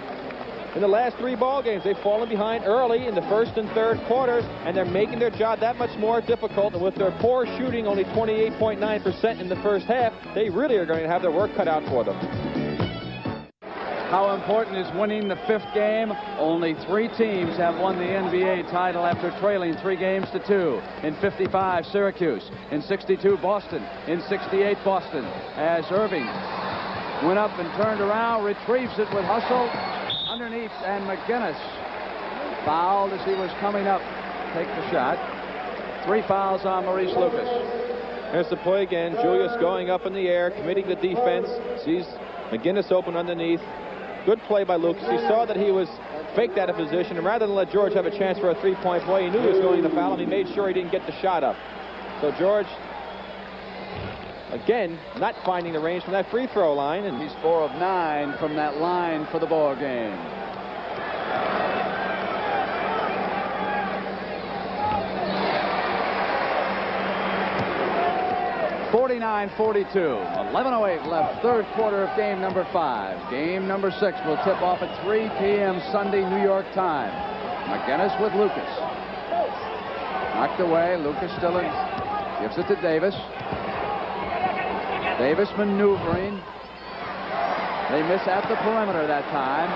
in the last 3 ball games. They've fallen behind early in the first and third quarters, and they're making their job that much more difficult. And with their poor shooting, only 28.9% in the first half, they really are going to have their work cut out for them.
How important is winning the 5th game? Only 3 teams have won the NBA title after trailing 3 games to 2. In 55, Syracuse. In 62, Boston. In 68, Boston. As Erving went up and turned around, retrieves it with hustle underneath, and McGinnis fouled as he was coming up. Take the shot. 3 fouls on Maurice Lucas.
Here's the play again. Julius going up in the air, committing the defense. Sees McGinnis open underneath. Good play by Lucas. He saw that he was faked out of position, and rather than let George have a chance for a 3-point play, he knew he was going to foul him. He made sure he didn't get the shot up. So George, again, not finding the range from that free throw line. And
he's 4 of 9 from that line for the ball game. 49-42. 11:08 left. Third quarter of game number 5. Game number 6 will tip off at 3 p.m. Sunday, New York time. McGinnis with Lucas. Knocked away. Lucas still in. Gives it to Davis. Davis maneuvering. They miss at the perimeter that time.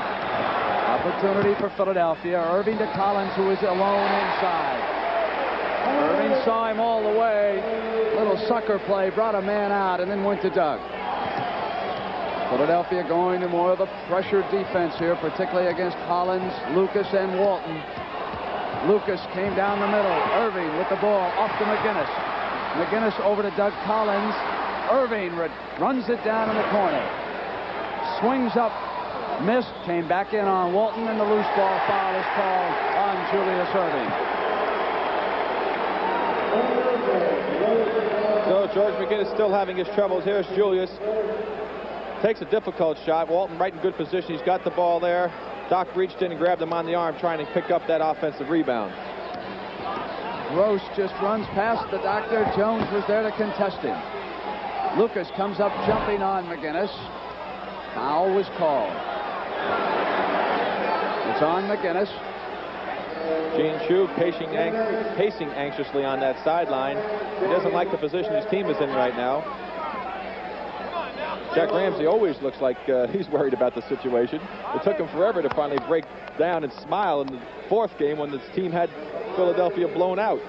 Opportunity for Philadelphia. Erving to Collins, who is alone inside. Erving saw him all the way. Little sucker play, brought a man out, and then went to Doug. Philadelphia going to more of a pressure defense here, particularly against Hollins, Lucas, and Walton. Lucas came down the middle. Erving with the ball off to McGinnis. McGinnis over to Doug Collins. Erving runs it down in the corner. Swings up, missed, came back in on Walton, and the loose ball foul is called on Julius Erving.
So George McGinnis still having his troubles. Here's Julius. Takes a difficult shot. Walton right in good position. He's got the ball there. Doc reached in and grabbed him on the arm, trying to pick up that offensive rebound.
Gross just runs past the doctor. Jones was there to contest him. Lucas comes up jumping on McGinnis. Foul was called. It's on McGinnis.
Gene Shue pacing anxiously on that sideline. He doesn't like the position his team is in right now. Jack Ramsey always looks like he's worried about the situation. It took him forever to finally break down and smile in the fourth game when his team had Philadelphia blown out.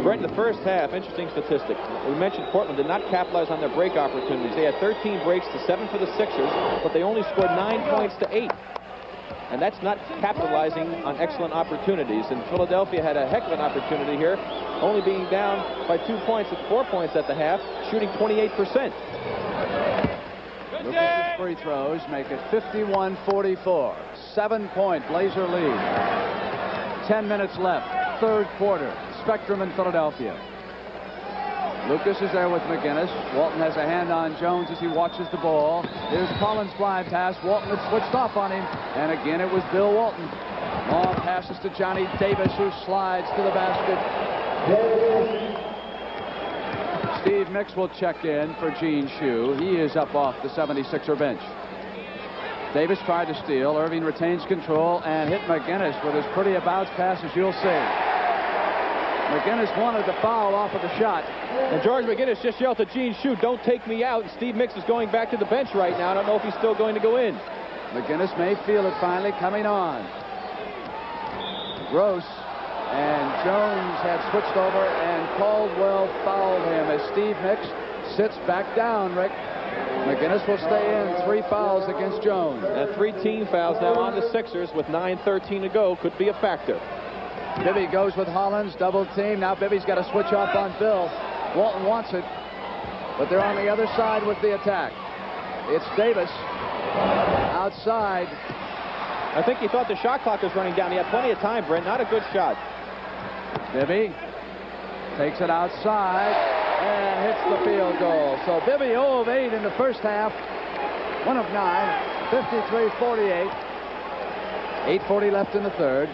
Brent, in the first half, interesting statistic. We mentioned Portland did not capitalize on their break opportunities. They had 13 breaks to 7 for the Sixers, but they only scored 9 points to 8. And that's not capitalizing on excellent opportunities. And Philadelphia had a heck of an opportunity here, only being down by 2 points at 4 points at the half, shooting 28%.
Lucas' free throws make it 51-44. 7-point Blazer lead. 10 minutes left. Third quarter. Spectrum in Philadelphia. Lucas is there with McGinnis. Walton has a hand on Jones as he watches the ball. Here's Collins' fly pass. Walton had switched off on him. And again, it was Bill Walton. Long passes to Johnny Davis, who slides to the basket. Steve Mix will check in for Gene Shue. He is up off the 76er bench. Davis tried to steal. Erving retains control and hit McGinnis with as pretty a bounce pass as you'll see. McGinnis wanted the foul off of the shot.
And George McGinnis just yelled to Gene Shue, "Don't take me out." And Steve Mix is going back to the bench right now. I don't know if he's still going to go in.
McGinnis may feel it finally coming on. Gross and Jones had switched over, and Caldwell fouled him as Steve Mix sits back down, Rick. McGinnis will stay in. 3 fouls against Jones.
And 3 team fouls now on the Sixers with 9:13 to go. Could be a factor.
Bibby goes with Hollins, double team. Now Bibby's got to switch off on Bill. Walton wants it, but they're on the other side with the attack. It's Davis outside.
I think he thought the shot clock was running down. He had plenty of time, Brent. Not a good shot.
Bibby takes it outside and hits the field goal. So Bibby 0 of 8 in the first half. 1 of 9, 53-48. 8:40 left in the third.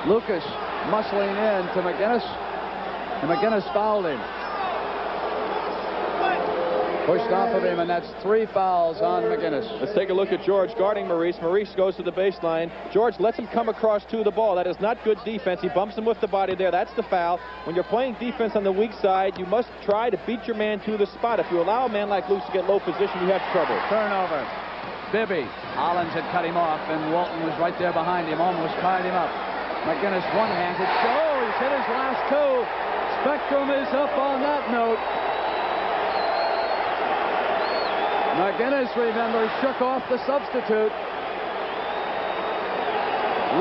Lucas muscling in to McGinnis, and McGinnis fouled him. Pushed off of him, and that's 3 fouls on McGinnis.
Let's take a look at George guarding Maurice. Maurice goes to the baseline. George lets him come across to the ball. That is not good defense. He bumps him with the body there. That's the foul. When you're playing defense on the weak side, you must try to beat your man to the spot. If you allow a man like Lucas to get low position, you have trouble.
Turnover. Bibby. Hollins had cut him off, and Walton was right there behind him, almost tied him up. McGinnis one-handed. Oh, he's hit his last 2. Spectrum is up on that note. McGinnis, remember, shook off the substitute.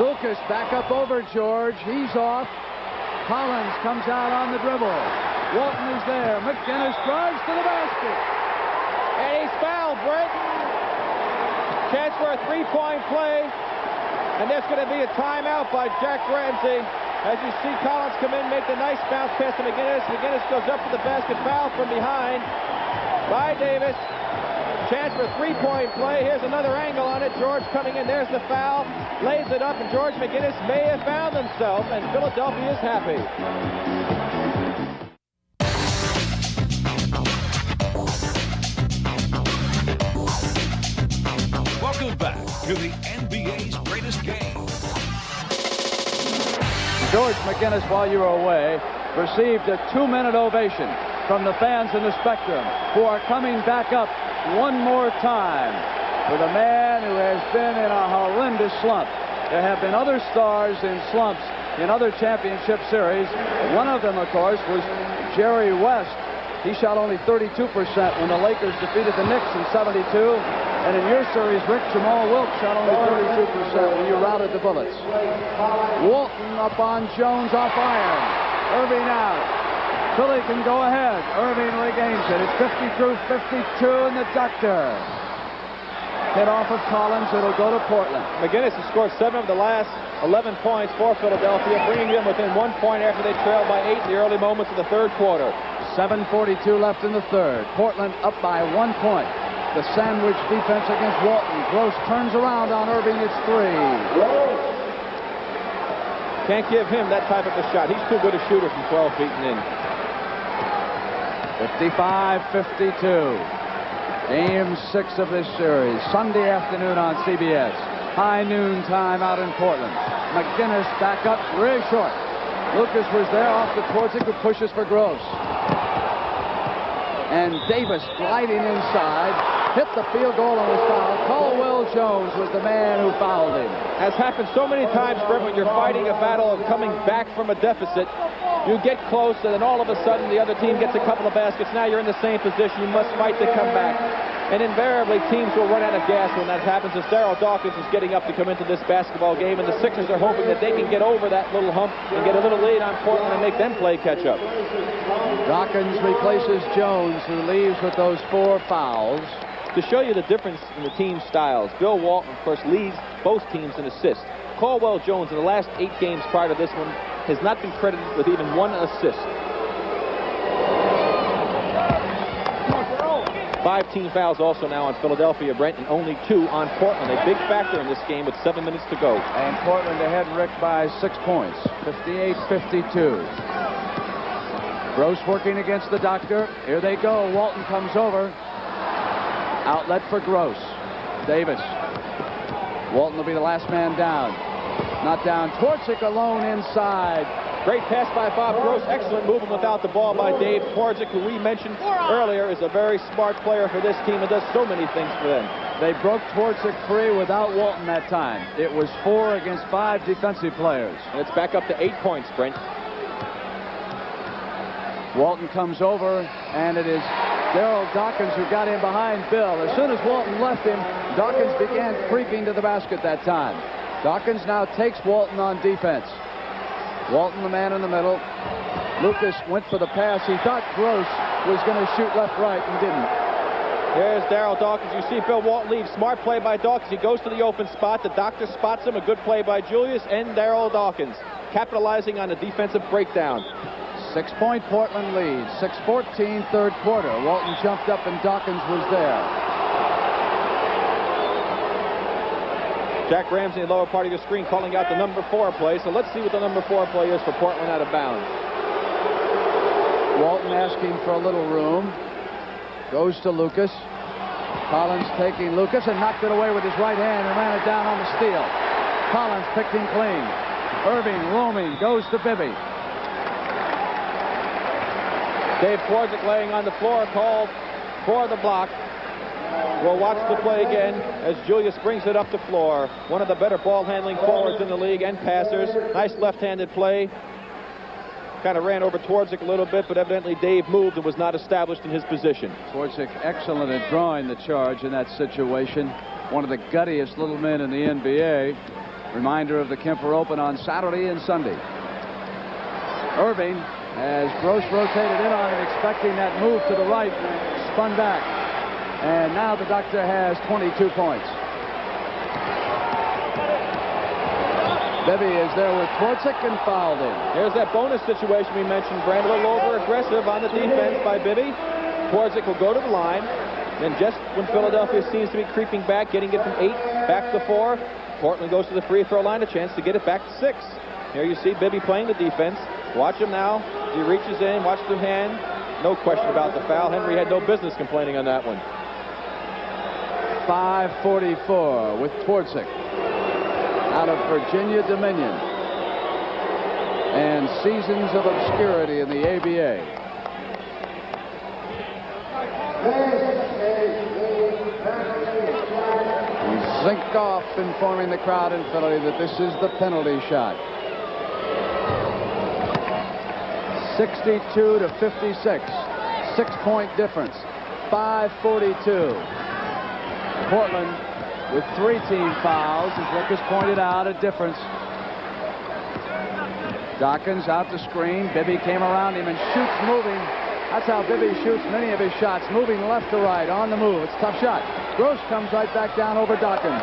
Lucas back up over George. He's off. Hollins comes out on the dribble. Walton is there. McGinnis drives to the basket.
And he's fouled, Brent. Chance for a 3-point play. And there's going to be a timeout by Jack Ramsey. As you see Collins come in, make the nice bounce pass to McGinnis. McGinnis goes up to the basket, foul from behind by Davis. Chance for a 3-point play. Here's another angle on it. George coming in. There's the foul. Lays it up, and George McGinnis may have found himself, and Philadelphia is happy.
Welcome back to the NBA's greatest game.
George McGinnis, while you were away, received a 2-minute ovation from the fans in the Spectrum, who are coming back up one more time with a man who has been in a horrendous slump. There have been other stars in slumps in other championship series. One of them, of course, was Jerry West. He shot only 32% when the Lakers defeated the Knicks in '72. And in your series, Rick, Jamal Wilkes shot only 32% when you routed the Bullets. Walton up on Jones off iron. Erving out. Philly can go ahead. Erving regains it. It's 53-52, and the doctor hit off of Collins. It'll go to Portland.
McGinnis has scored 7 of the last 11 points for Philadelphia, bringing them within 1 point after they trailed by 8 in the early moments of the third quarter.
7:42 left in the third. Portland up by 1 point. The sandwich defense against Walton. Gross turns around on Erving. It's 3.
Can't give him that type of a shot. He's too good a shooter from 12 feet and in. 55-52. Game 6 of this series. Sunday afternoon on CBS.
high noon time out in Portland. McGinnis back up, very short. Lucas was there off the Twardzik, who pushes for Gross. And Davis gliding inside, hit the field goal and was fouled. Caldwell Jones was the man who fouled him.
As happens so many times, Brett, when you're fighting a battle of coming back from a deficit, you get close, and then all of a sudden the other team gets a couple of baskets. Now you're in the same position. You must fight to come back. And invariably, teams will run out of gas when that happens, as Daryl Dawkins is getting up to come into this basketball game, and the Sixers are hoping that they can get over that little hump and get a little lead on Portland and make them play catch-up.
Dawkins replaces Jones, who leaves with those 4 fouls.
To show you the difference in the team styles, Bill Walton, of course, leads both teams in assists. Caldwell Jones, in the last 8 games prior to this one, has not been credited with even 1 assist. 5 team fouls also now on Philadelphia, Brent, and only 2 on Portland. A big factor in this game with 7 minutes to go.
And Portland ahead, Rick, by 6 points, 58-52. Gross working against the doctor. Here they go. Walton comes over. Outlet for Gross. Davis. Walton will be the last man down. Not down. Twardzik alone inside.
Great pass by Bob Gross. Excellent movement without the ball by Dave Twardzik, who we mentioned earlier is a very smart player for this team and does so many things for them.
They broke Twardzik free without Walton that time. It was 4 against 5 defensive players.
And it's back up to 8 points, Brent.
Walton comes over, and it is Daryl Dawkins who got in behind Bill. As soon as Walton left him, Dawkins began creeping to the basket that time. Dawkins now takes Walton on defense. Walton, the man in the middle. Lucas went for the pass. He thought Gross was going to shoot left-right and didn't.
There's Daryl Dawkins. You see Bill Walton leave. Smart play by Dawkins. He goes to the open spot. The doctor spots him. A good play by Julius and Daryl Dawkins, capitalizing on a defensive breakdown.
6-point Portland lead. 6-14 third quarter. Walton jumped up and Dawkins was there.
Jack Ramsey in the lower part of your screen calling out the number 4 play. So let's see what the number 4 play is for Portland out of bounds.
Walton asking for a little room. Goes to Lucas. Hollins taking Lucas and knocked it away with his right hand and ran it down on the steal. Hollins picked him clean. Erving roaming. Goes to Bibby.
Dave Twardzik laying on the floor, called for the block. We'll watch the play again as Julius brings it up the floor. One of the better ball-handling forwards in the league and passers. Nice left-handed play. Kind of ran over Twardzik a little bit, but evidently Dave moved and was not established in his position.
Twardzik excellent at drawing the charge in that situation. One of the guttiest little men in the NBA. Reminder of the Kemper Open on Saturday and Sunday. Erving, as Gross rotated in on him, expecting that move to the right, spun back. And now the doctor has 22 points. Bibby is there with Twardzik and fouled him.
There's that bonus situation we mentioned, Brand. A little over-aggressive on the defense by Bibby. Twardzik will go to the line. Then just when Philadelphia seems to be creeping back, getting it from 8 back to 4, Portland goes to the free throw line, a chance to get it back to 6. Here you see Bibby playing the defense. Watch him now. He reaches in, watch the hand. No question about the foul. Henry had no business complaining on that one.
5:44 with Twardzik out of Virginia Dominion. And seasons of obscurity in the ABA. We zinked off informing the crowd in Philly that this is the penalty shot. 62-56. 6-point difference. 5:42. Portland with 3 team fouls, as Rick has pointed out, a difference. Dawkins out the screen. Bibby came around him and shoots moving. That's how Bibby shoots many of his shots, moving left to right on the move. It's a tough shot. Gross comes right back down over Dawkins.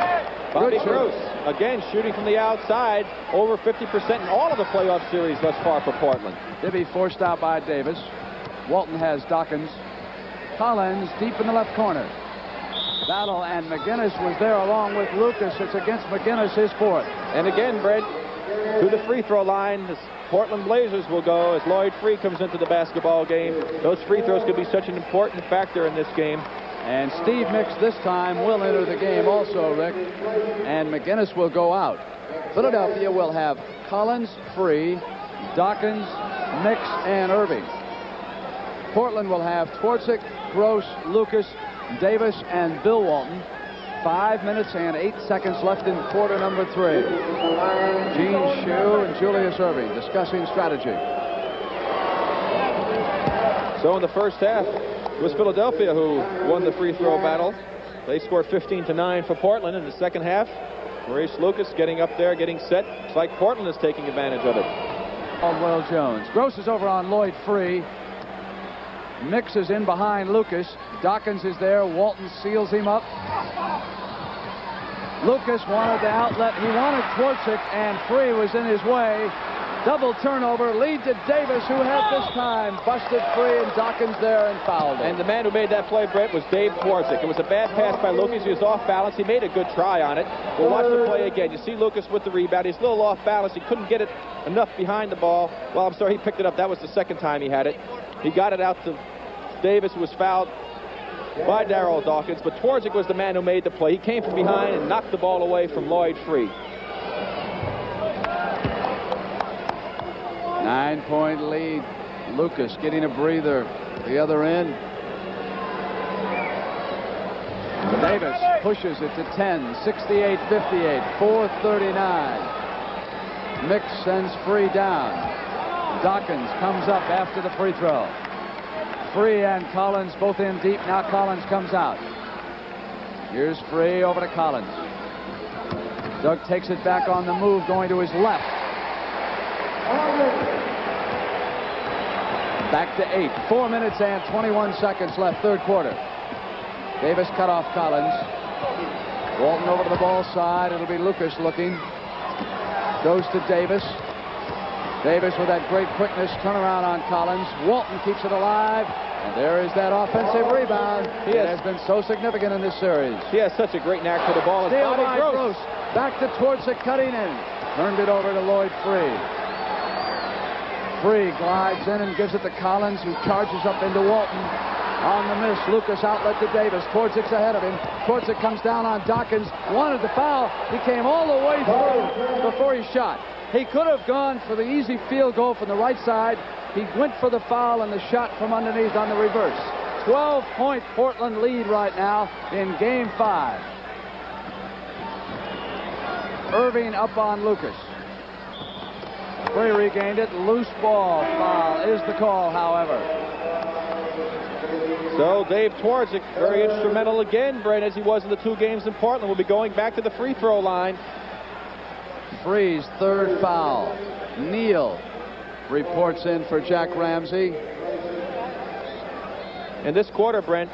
Bobby Gross, again, shooting from the outside, over 50% in all of the playoff series thus far for Portland.
Bibby forced out by Davis. Walton has Dawkins. Hollins deep in the left corner. Battle, and McGinnis was there along with Lucas. It's against McGinnis, his 4th.
And again, Brett, to the free throw line, the Portland Blazers will go as Lloyd Free comes into the basketball game. Those free throws could be such an important factor in this game.
And Steve Mix this time will enter the game also, Rick. And McGinnis will go out. Philadelphia will have Collins, Free, Dawkins, Mix, and Erving. Portland will have Twardzik, Gross, Lucas, Davis, and Bill Walton. 5 minutes and 8 seconds left in quarter number 3. Gene Shue and Julius Erving discussing strategy.
So in the first half, it was Philadelphia who won the free throw battle. They scored 15-9 for Portland. In the second half, Maurice Lucas getting up there, getting set. It's like Portland is taking advantage of it.
Caldwell Jones. Gross is over on Lloyd Free. Mix is in behind Lucas. Dawkins is there. Walton seals him up. Lucas wanted the outlet. He wanted Twardzik, and Free was in his way. Double turnover, lead to Davis, who had this time busted Free, and Dawkins there and fouled him.
And the man who made that play, Brett, was Dave Twardzik. It was a bad pass by Lucas. He was off balance. He made a good try on it. We'll watch the play again. You see Lucas with the rebound. He's a little off balance. He couldn't get it enough behind the ball. Well, I'm sorry, he picked it up. That was the second time he had it. He got it out to Davis, who was fouled by Darryl Dawkins. But Twardzik was the man who made the play. He came from behind and knocked the ball away from Lloyd Free.
9-point lead. Lucas getting a breather. The other end. Davis pushes it to 10. 68-58. 4:39. Mix sends Free down. Dawkins comes up after the free throw. Free and Collins both in deep. Now Collins comes out. Here's Free over to Collins. Doug takes it back on the move, going to his left. Back to 8. 4 minutes and 21 seconds left, third quarter. Davis cut off Collins. Walton over to the ball side. It'll be Lucas looking. Goes to Davis. Davis with that great quickness, turnaround on Collins. Walton keeps it alive. And there is that offensive rebound. It has been so significant in this series.
He has such a great knack for the ball.
Steal by Gross. Back to Twardzik cutting in. Turned it over to Lloyd Free. Free glides in and gives it to Collins, who charges up into Walton. On the miss, Lucas outlet to Davis. Twardzik ahead of him. Twardzik comes down on Dawkins. Wanted the foul. He came all the way through before he shot. He could have gone for the easy field goal from the right side. He went for the foul and the shot from underneath on the reverse. 12-point Portland lead right now in Game 5. Erving up on Lucas. Free regained it. Loose ball. Foul is the call, however.
So Dave Twardzik, very instrumental again, Brent, as he was in the 2 games in Portland. Will be going back to the free throw line.
Free's third foul. Neal reports in for Jack Ramsey.
In this quarter, Brent,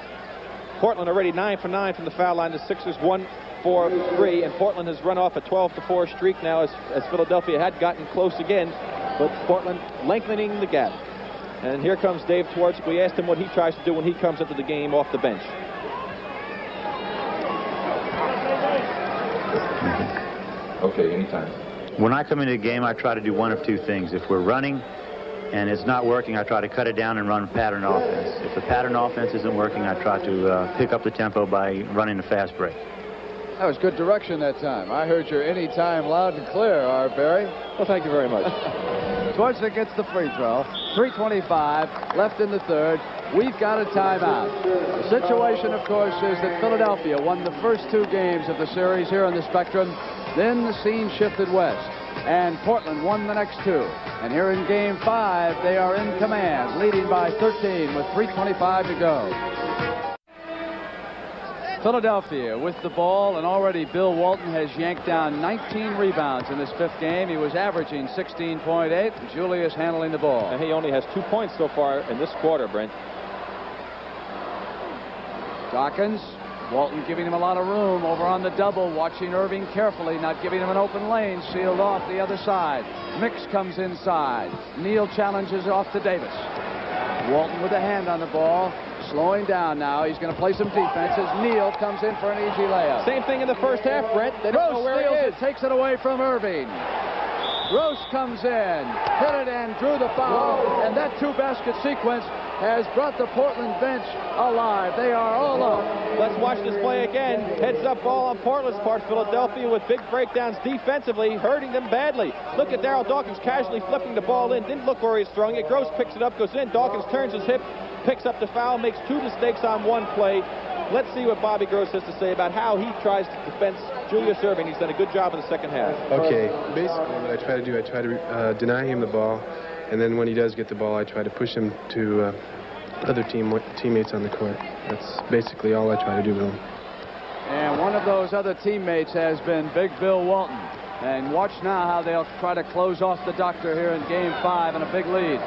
Portland already 9 for 9 from the foul line. The Sixers 1 for 3, and Portland has run off a 12-4 streak now as Philadelphia had gotten close again, but Portland lengthening the gap. And here comes Dave Twardzik. We asked him what he tries to do when he comes into the game off the bench.
Okay, anytime. When I come into the game, I try to do one of 2 things. If we're running and it's not working, I try to cut it down and run pattern offense. If the pattern offense isn't working, I try to pick up the tempo by running a fast break.
That was good direction that time. I heard your anytime loud and clear, Art Barry.
Well, thank you very much.
Twardzik gets the free throw. 3:25 left in the third. We've got a timeout. The situation, of course, is that Philadelphia won the first 2 games of the series here on the Spectrum. Then the scene shifted west, and Portland won the next 2. And here in Game 5, they are in command, leading by 13 with 3:25 to go. Philadelphia with the ball, and already Bill Walton has yanked down 19 rebounds in this 5th game. He was averaging 16.8. Julius handling the ball.
And he only has 2 points so far in this quarter, Brent.
Dawkins, Walton giving him a lot of room over on the double, watching Erving carefully, not giving him an open lane, sealed off the other side. Mix comes inside. Neal challenges off to Davis. Walton with a hand on the ball. Slowing down now. He's going to play some defense as Neal comes in for an easy layup.
Same thing in the first half, Brent. They don't know where he is.
Takes it away from Erving. Gross comes in, hit it and drew the foul, and that two-basket sequence has brought the Portland bench alive. They are all up.
Let's watch this play again. Heads-up ball on Portland's part. Philadelphia with big breakdowns defensively, hurting them badly. Look at Daryl Dawkins casually flipping the ball in. Didn't look where he's throwing it. Gross picks it up, goes in. Dawkins turns his hip, picks up the foul, makes 2 mistakes on 1 play. Let's see what Bobby Gross has to say about how he tries to defend Julius Erving. He's done a good job in the second half.
Okay, basically what I try to do, I try to deny him the ball, and then when he does get the ball, I try to push him to other teammates on the court. That's basically all I try to do with him.
And one of those other teammates has been Big Bill Walton. And watch now how they'll try to close off the Doctor here in Game 5 in a big lead.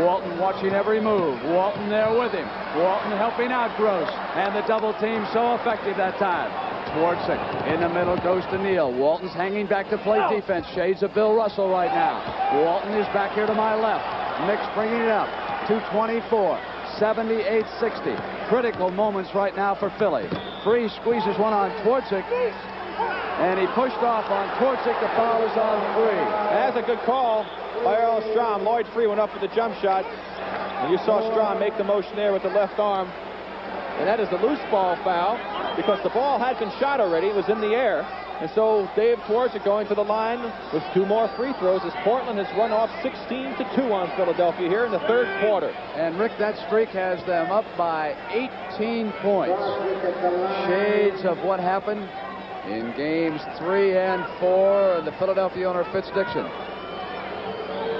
Walton watching every move. Walton there with him. Walton helping out Gross. And the double team so effective that time. Twardzik in the middle goes to Neal. Walton's hanging back to play defense. Shades of Bill Russell right now. Walton is back here to my left. Mix bringing it up. 2:24. 78-60. Critical moments right now for Philly. Free squeezes one on Twardzik. And he pushed off on Twardzik. The foul is on Free.
That's a good call by Earl Strom. Lloyd Free went up with the jump shot. And you saw Strom make the motion there with the left arm. And that is the loose ball foul because the ball had been shot already. It was in the air. And so Dave Twardzik going to the line with 2 more free throws as Portland has run off 16-2 on Philadelphia here in the 3rd quarter.
And Rick, that streak has them up by 18 points. Shades of what happened in games 3 and 4. The Philadelphia owner Fitz Dixon,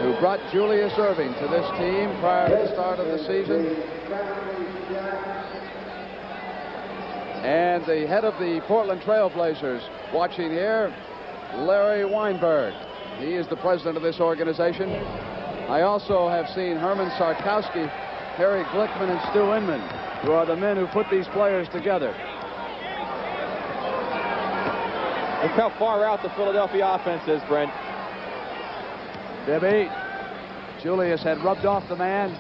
who brought Julius Erving to this team prior to the start of the season. And the head of the Portland Trail Blazers watching here, Larry Weinberg. He is the president of this organization. I also have seen Herman Sarkowski, Harry Glickman, and Stu Inman, who are the men who put these players together.
Look how far out the Philadelphia offense is, Brent.
Bibby. Julius had rubbed off the man.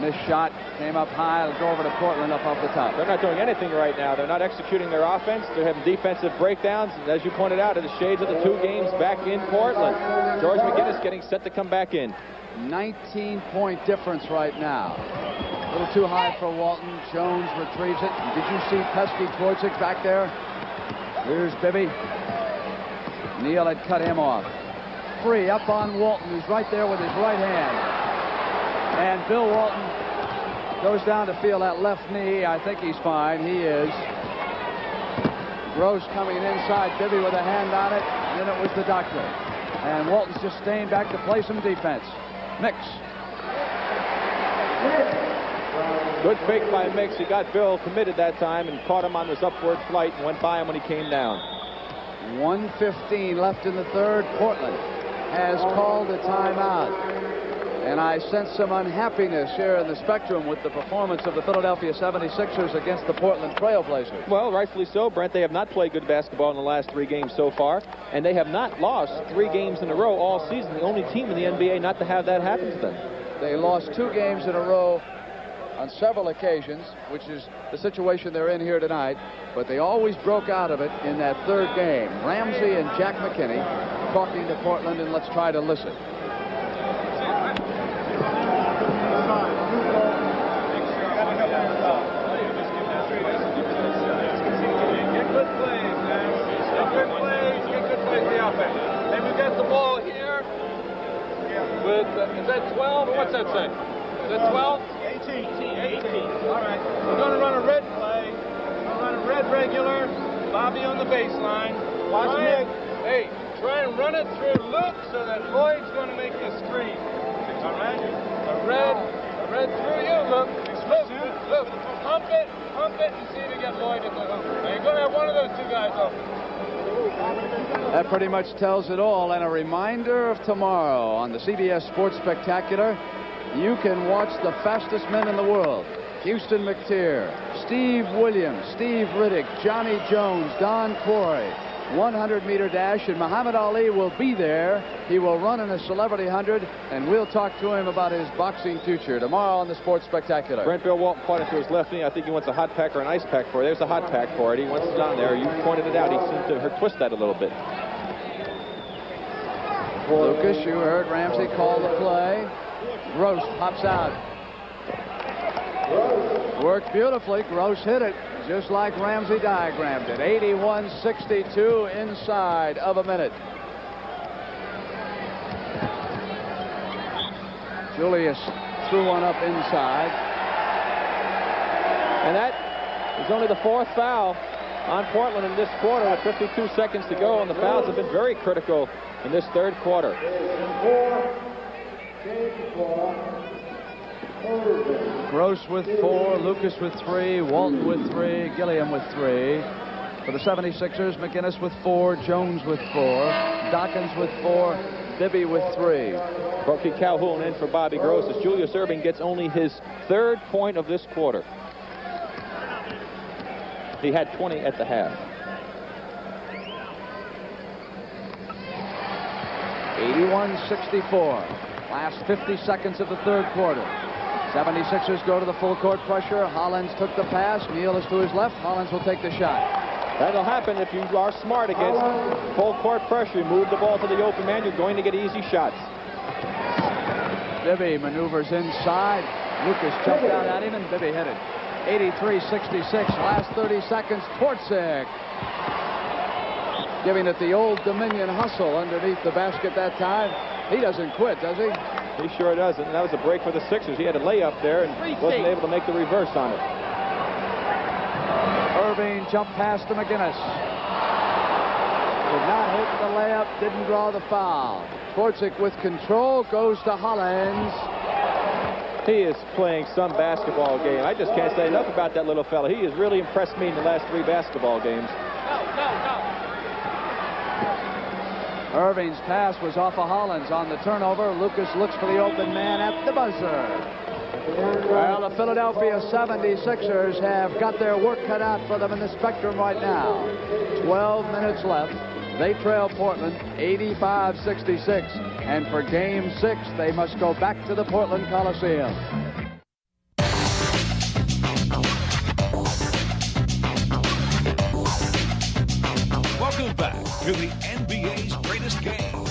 Missed shot, came up high. It'll go over to Portland up off the top.
They're not doing anything right now. They're not executing their offense. They're having defensive breakdowns. And as you pointed out, in the shades of the 2 games back in Portland. George McGinnis getting set to come back in.
19-point difference right now. A little too high for Walton. Jones retrieves it. Did you see pesky Twardzik back there? Here's Bibby. Neal had cut him off. Free up on Walton, who's right there with his right hand. And Bill Walton goes down to feel that left knee. I think he's fine. He is. Gross coming inside. Bibby with a hand on it. And then it was the Doctor. And Walton's just staying back to play some defense. Mix.
Good fake by Mix. He got Bill committed that time and caught him on this upward flight and went by him when he came down.
1:15 left in the 3rd. Portland has called a timeout. And I sense some unhappiness here in the Spectrum with the performance of the Philadelphia 76ers against the Portland Trail Blazers.
Well, rightfully so, Brent. They have not played good basketball in the last 3 games so far, and they have not lost 3 games in a row all season. The only team in the NBA not to have that happen to them.
They lost 2 games in a row on several occasions, which is the situation they're in here tonight, but they always broke out of it in that 3rd game. Ramsey and Jack McKinney talking to Portland, and let's try to listen.
And we got the ball here with, is that 12 or what's that say? Is that 12? 18. All right. We're going to run a red play. We're going to run a red regular. Bobby on the baseline. Watch Nick. Hey, try and run it through Luke so that Lloyd's going to make the screen. All right? A red through you, Luke. Look. Pump it, and see if you get Lloyd at the hoop. Now you're going to have one of those 2 guys open.
That pretty much tells it all. And a reminder of tomorrow on the CBS Sports Spectacular, you can watch the fastest men in the world. Houston McTeer, Steve Williams, Steve Riddick, Johnny Jones, Don Quarry. 100-meter dash, and Muhammad Ali will be there. He will run in a Celebrity 100, and we'll talk to him about his boxing future tomorrow on the Sports Spectacular.
Brent, Bill Walton pointed to his left knee. I think he wants a hot pack or an ice pack for it. There's a hot pack for it. He wants it on there. You pointed it out. He seemed to twist that a little bit.
Lucas, you heard Ramsey call the play. Gross pops out. Worked beautifully. Gross hit it just like Ramsey diagrammed it. 81-62 inside of a minute. Julius threw one up inside.
And that is only the 4th foul on Portland in this quarter with 52 seconds to go, and the fouls have been very critical in this 3rd quarter.
Gross with 4, Lucas with 3, Walton with 3, Gilliam with 3. For the 76ers, McGinnis with 4, Jones with 4, Dawkins with 4, Bibby with 3.
Brookie Calhoun in for Bobby Gross as Julius Erving gets only his 3rd point of this quarter. He had 20 at the half.
81-64. Last 50 seconds of the 3rd quarter. 76ers go to the full court pressure. Hollins took the pass. Neal is to his left. Hollins will take the shot.
That'll happen if you are smart against full court pressure. You move the ball to the open man, you're going to get easy shots.
Bibby maneuvers inside. Lucas jumped out at him, and Bibby hit it. 83-66. Last 30 seconds. Twardzik giving it the Old Dominion hustle underneath the basket that time. He doesn't quit, does he?
He sure doesn't. And that was a break for the Sixers. He had a layup there and wasn't able to make the reverse on it.
Erving jumped past to McGinnis. Did not hit the layup, didn't draw the foul. Twardzik with control, goes to Hollins.
He is playing some basketball game. I just can't say enough about that little fella. He has really impressed me in the last 3 basketball games.
Erving's pass was off of Hollins on the turnover. Lucas looks for the open man at the buzzer. Well, the Philadelphia 76ers have got their work cut out for them in the Spectrum right now. 12 minutes left. They trail Portland 85-66. And for Game 6, they must go back to the Portland Coliseum.
Welcome back to the NBA's greatest game.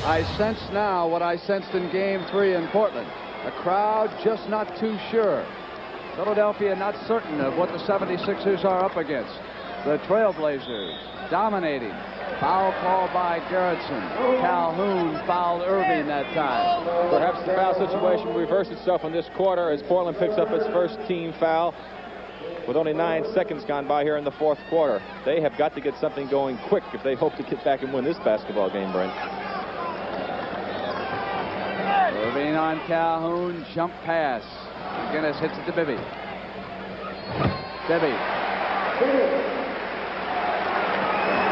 I sense now what I sensed in Game 3 in Portland. A crowd just not too sure. Philadelphia not certain of what the 76ers are up against. The Trailblazers dominating. Foul call by Gerritsen. Calhoun fouled Erving that time.
Perhaps the foul situation will reverse itself in this quarter as Portland picks up its first team foul with only 9 seconds gone by here in the 4th quarter. They have got to get something going quick if they hope to get back and win this basketball game, Brent.
Erving on Calhoun, jump pass. McGinnis hits it to Bibby. Bibby.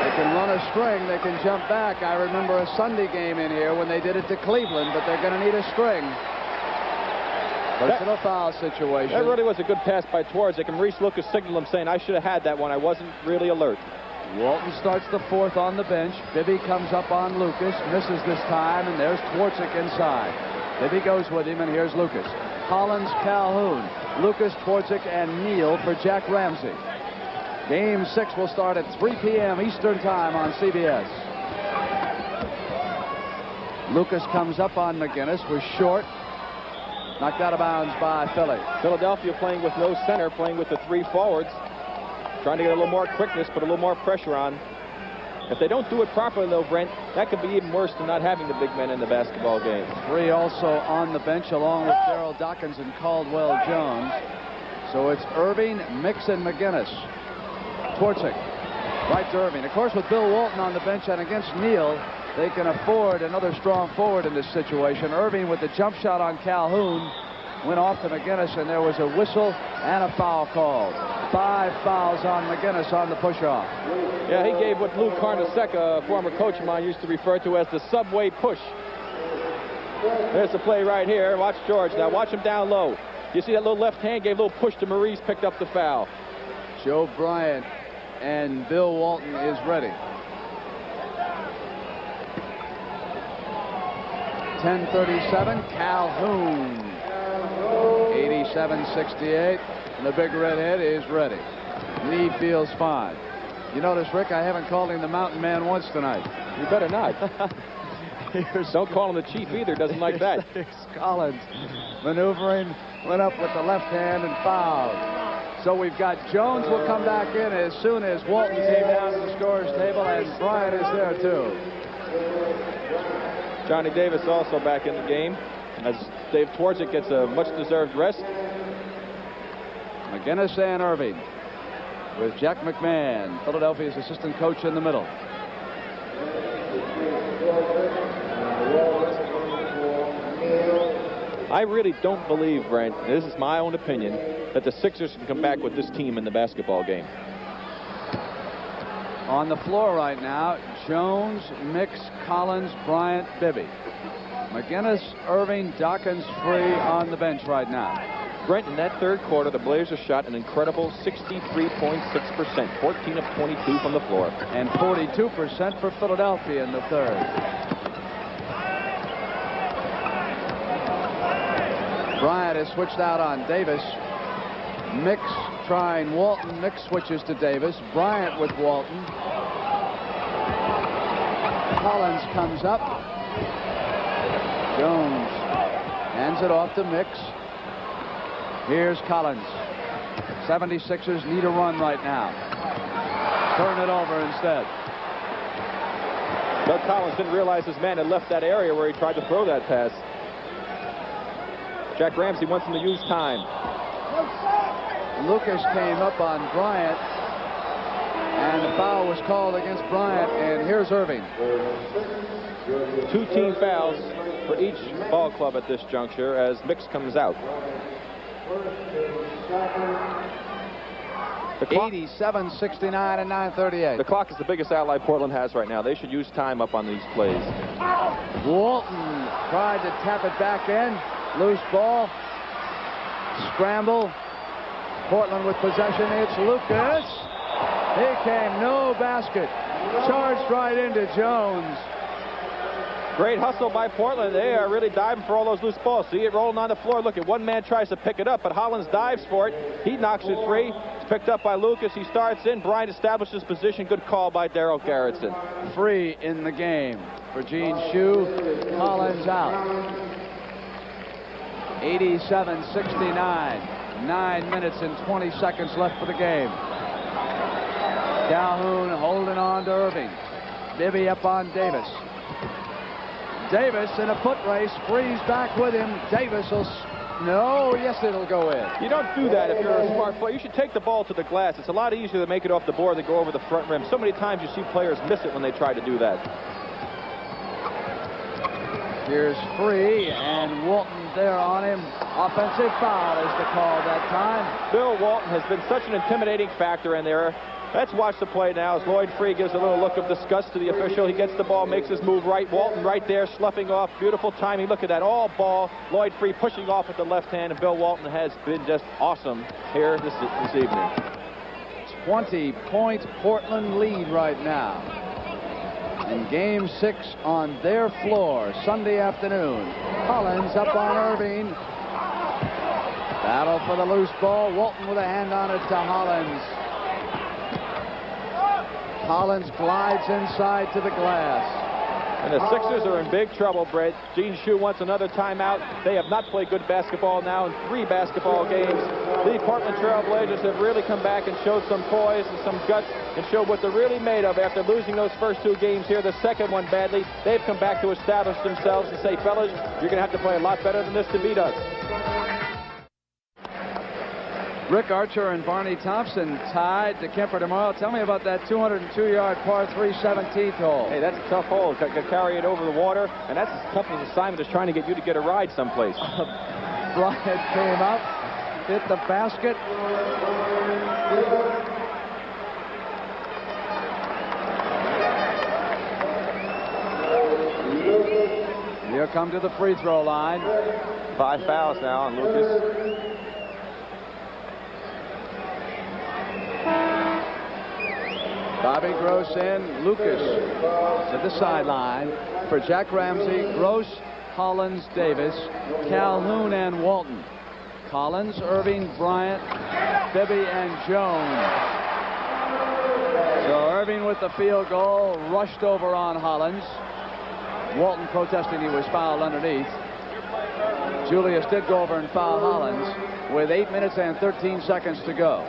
They can run a string, they can jump back. I remember a Sunday game in here when they did it to Cleveland, but they're going to need a string. Personal foul situation.
That really was a good pass by Twardzik, and Maurice Lucas signaled him saying, I should have had that one. I wasn't really alert.
Walton starts the 4th on the bench. Bibby comes up on Lucas, misses this time, and there's Twardzik inside. Bibby goes with him, and here's Lucas. Hollins, Calhoun, Lucas, Twardzik, and Neal for Jack Ramsey. Game 6 will start at 3 p.m. Eastern Time on CBS. Lucas comes up on McGinnis, was short. Knocked out of bounds by Philly.
Philadelphia playing with no center, playing with the 3 forwards. Trying to get a little more quickness, put a little more pressure on. If they don't do it properly, though, Brent, that could be even worse than not having the big men in the basketball game.
3 also on the bench, along with Daryl Dawkins and Caldwell Jones. So it's Erving, Mix, and McGinnis. Twardzik, right to Erving. Of course, with Bill Walton on the bench and against Neal, they can afford another strong forward in this situation. Erving with the jump shot on Calhoun went off to McGinnis, and there was a whistle and a foul called. 5 fouls on McGinnis on the push-off.
Yeah, he gave what Lou Carnesecca, a former coach of mine, used to refer to as the subway push. There's the play right here. Watch George now. Watch him down low. You see that little left hand gave a little push to Maurice, picked up the foul.
Joe Bryant and Bill Walton is ready. 10:37, Calhoun. 87-68, and the big redhead is ready. Knee feels fine. You notice, Rick, I haven't called him the Mountain Man once tonight.
You better not. Don't call him the Chief either. Doesn't like that.
Here's Collins maneuvering, went up with the left hand and fouled. So we've got Jones will come back in as soon as Walton came down to the scorer's table, and Bryant is there too.
Johnny Davis also back in the game as Dave Twardzik gets a much-deserved rest.
McGinnis and Erving with Jack McMahon, Philadelphia's assistant coach, in the middle.
I really don't believe, Brent, this is my own opinion, that the Sixers can come back with this team in the basketball game.
On the floor right now, Jones, Mix, Collins, Bryant, Bibby. McGinnis, Erving, Dawkins free on the bench right now.
Brent, in that third quarter, the Blazers shot an incredible 63.6%, 14 of 22 from the floor.
And 42% for Philadelphia in the third. Bryant has switched out on Davis. Mix trying Walton. Mix switches to Davis. Bryant with Walton. Collins comes up. Jones hands it off to Mix. Here's Collins. 76ers need a run right now. Turn it over instead.
Doug Collins didn't realize his man had left that area where he tried to throw that pass. Jack Ramsey wants him to use time.
Lucas came up on Bryant, and the foul was called against Bryant, and here's Erving.
2 team fouls for each ball club at this juncture as Mix comes out.
87, 69, and 9:38.
The clock is the biggest ally Portland has right now. They should use time up on these plays.
Walton tried to tap it back in. Loose ball. Scramble. Portland with possession. It's Lucas. He came, no basket. Charged right into Jones.
Great hustle by Portland. They are really diving for all those loose balls. See it rolling on the floor. Look at one man tries to pick it up, but Hollins dives for it. He knocks it free. It's picked up by Lucas. He starts in. Bryant establishes position. Good call by Daryl Garrettson.
Free in the game for Gene Shue. Hollins out. 87-69. 9 minutes and 20 seconds left for the game. Calhoun holding on to Erving. Bibby up on Davis. Davis in a foot race, frees back with him. Davis will, no, yes, it'll go in.
You don't do that if you're a smart player. You should take the ball to the glass. It's a lot easier to make it off the board than go over the front rim. So many times you see players miss it when they try to do that.
Here's Free, and Walton there on him. Offensive foul is the call that time.
Bill Walton has been such an intimidating factor in there. Let's watch the play now as Lloyd Free gives a little look of disgust to the official. He gets the ball, makes his move right. Walton right there, sloughing off. Beautiful timing. Look at that. All ball. Lloyd Free pushing off with the left hand, and Bill Walton has been just awesome here this evening.
20-point Portland lead right now. In Game 6 on their floor Sunday afternoon. Hollins up on Erving. Battle for the loose ball. Walton with a hand on it to Hollins. Hollins glides inside to the glass.
And the Sixers are in big trouble, Brett. Gene Shue wants another timeout. They have not played good basketball now in 3 basketball games. The Portland Trail Blazers have really come back and showed some poise and some guts and showed what they're really made of after losing those first 2 games here. The second one badly. They've come back to establish themselves and say, fellas, you're going to have to play a lot better than this to beat us.
Rick Archer and Barney Thompson tied to Kemper tomorrow. Tell me about that 202-yard par 3 17th hole.
Hey, that's a tough hole. Could carry it over the water, and that's as tough an assignment as trying to get you to get a ride someplace.
Bryant came up, hit the basket. Here come to the free throw line.
5 fouls now on Lucas.
Bobby Gross in, Lucas to the sideline for Jack Ramsey, Gross, Hollins, Davis, Calhoun, and Walton. Collins, Erving, Bryant, Bibby, and Jones. So Erving with the field goal, rushed over on Hollins. Walton protesting he was fouled underneath. Julius did go over and foul Hollins with 8 minutes and 13 seconds to go.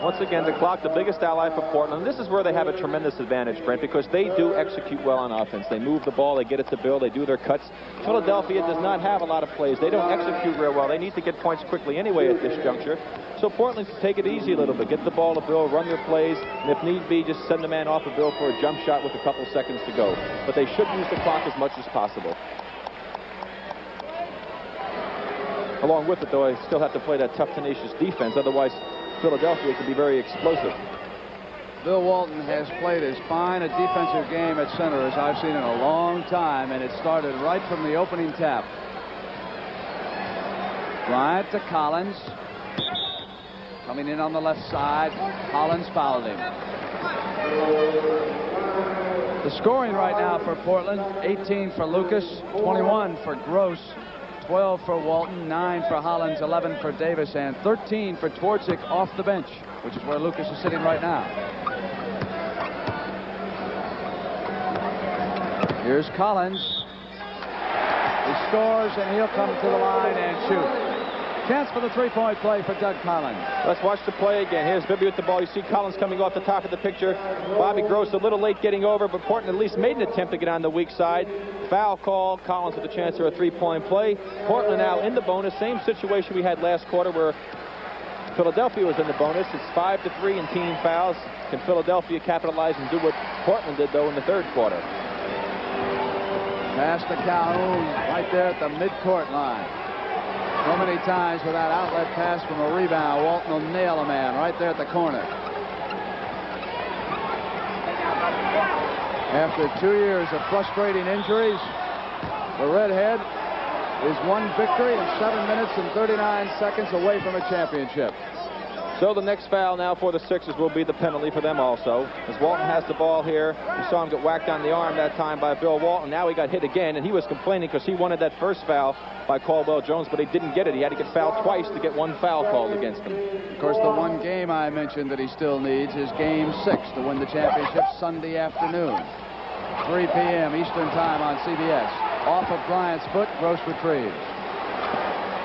Once again, the clock, the biggest ally for Portland. This is where they have a tremendous advantage, Brent, because they do execute well on offense. They move the ball, they get it to Bill, they do their cuts. Philadelphia does not have a lot of plays. They don't execute real well. They need to get points quickly anyway at this juncture. So Portland can take it easy a little bit. Get the ball to Bill, run their plays, and if need be, just send the man off of Bill for a jump shot with a couple seconds to go. But they should use the clock as much as possible. Along with it, though, I still have to play that tough, tenacious defense. Otherwise, Philadelphia can be very explosive.
Bill Walton has played as fine a defensive game at center as I've seen in a long time, and it started right from the opening tap. Bryant to Collins. Coming in on the left side. Hollins fouled him. The scoring right now for Portland, 18 for Lucas, 21 for Gross, 12 for Walton, 9 for Hollins, 11 for Davis, and 13 for Twardzik off the bench, which is where Lucas is sitting right now. Here's Collins. He scores, and he'll come to the line and shoot. Chance for the three-point play for Doug Collins.
Let's watch the play again. Here's Bibby with the ball. You see Collins coming off the top of the picture. Bobby Gross a little late getting over, but Portland at least made an attempt to get on the weak side. Foul call. Collins with a chance for a three-point play. Portland now in the bonus. Same situation we had last quarter where Philadelphia was in the bonus. It's 5-3 in team fouls. Can Philadelphia capitalize and do what Portland did, though, in the third quarter?
Pass to Calhoun right there at the midcourt line. So many times with that outlet pass from a rebound, Walton will nail a man right there at the corner. After 2 years of frustrating injuries, the Redhead is one victory and 7 minutes and 39 seconds away from a championship.
So the next foul now for the Sixers will be the penalty for them also. As Walton has the ball here, you saw him get whacked on the arm that time by Bill Walton. Now he got hit again, and he was complaining because he wanted that first foul by Caldwell Jones, but he didn't get it. He had to get fouled twice to get one foul called against him.
Of course, the one game I mentioned that he still needs is Game 6 to win the championship Sunday afternoon. 3 p.m. Eastern Time on CBS. Off of Bryant's foot, Gross retrieves.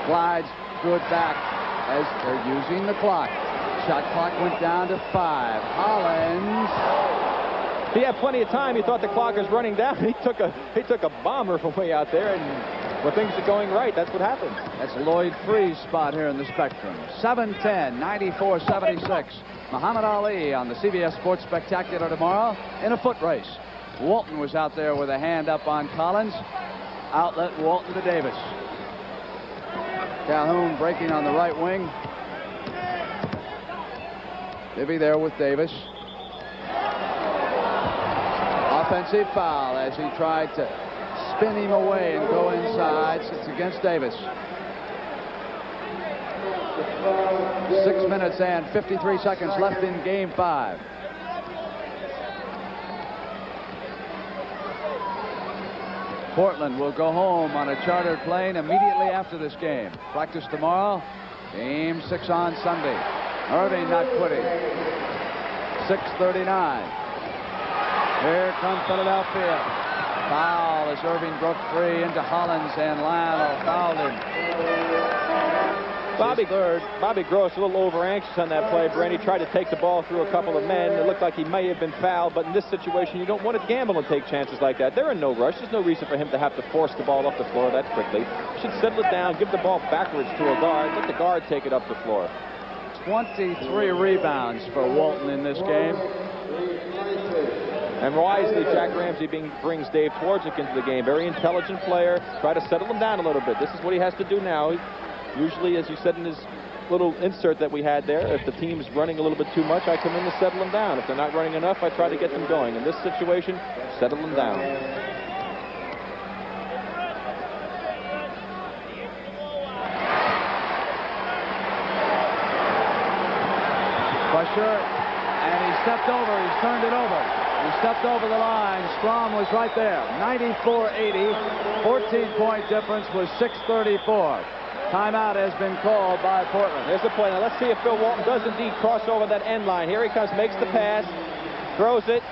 Glides good back as they're using the clock. Shot clock went down to 5. Hollins.
He had plenty of time. He thought the clock was running down. He took a bomber from way out there, and when things are going right, that's what happens.
That's Lloyd Freeh's spot here in the Spectrum. 7-10, 94-76. Muhammad Ali on the CBS Sports Spectacular tomorrow in a foot race. Walton was out there with a hand up on Collins. Outlet Walton to Davis. Calhoun breaking on the right wing. Bibby there with Davis. Offensive foul as he tried to spin him away and go inside. It's against Davis. 6 minutes and 53 seconds left in Game 5. Portland will go home on a chartered plane immediately after this game. Practice tomorrow. Game 6 on Sunday. Erving not quitting. 6:39. Here comes Philadelphia. Foul as Erving broke free into Hollins, and Lionel fouled him.
Bobby Gross a little over anxious on that play. Brent, he tried to take the ball through a couple of men. It looked like he may have been fouled, but in this situation, you don't want to gamble and take chances like that. They're in no rush. There's no reason for him to have to force the ball off the floor that quickly. He should settle it down, give the ball backwards to a guard, let the guard take it up the floor.
23 rebounds for Walton in this game.
And wisely, Jack Ramsey brings Dave Twardzik into the game. Very intelligent player. Try to settle him down a little bit. This is what he has to do now. Usually, as you said in his little insert that we had there, if the team's running a little bit too much, I come in to settle them down. If they're not running enough, I try to get them going. In this situation, settle them down.
Pressure, and he stepped over. He's turned it over. He stepped over the line. Strom was right there. 94-80. 14-point difference was 6:34. Timeout has been called by Portland.
There's the play. Now let's see if Bill Walton does indeed cross over that end line. Here he comes, makes the pass. Throws it.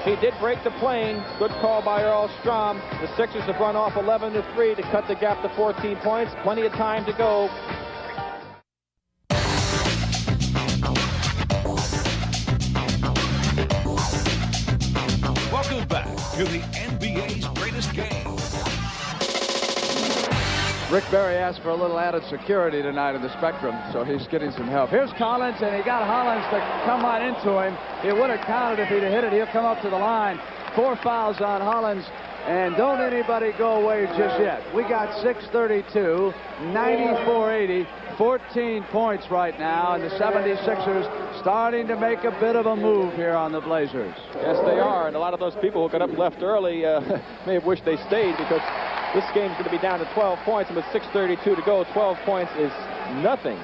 He did break the plane. Good call by Earl Strom. The Sixers have run off 11-3 to cut the gap to 14 points. Plenty of time to go.
Welcome back to the NBA's greatest game.
Rick Barry asked for a little added security tonight in the Spectrum, so he's getting some help. Here's Collins, and he got Hollins to come right into him. He would have counted if he'd have hit it. He'll come up to the line. 4 fouls on Hollins, and don't anybody go away just yet. We got 6:32, 94-80, 14 points right now, and the 76ers starting to make a bit of a move here on the Blazers.
Yes, they are, and a lot of those people who got up and left early may have wished they stayed, because this game's going to be down to 12 points, and with 6:32 to go, 12 points is nothing.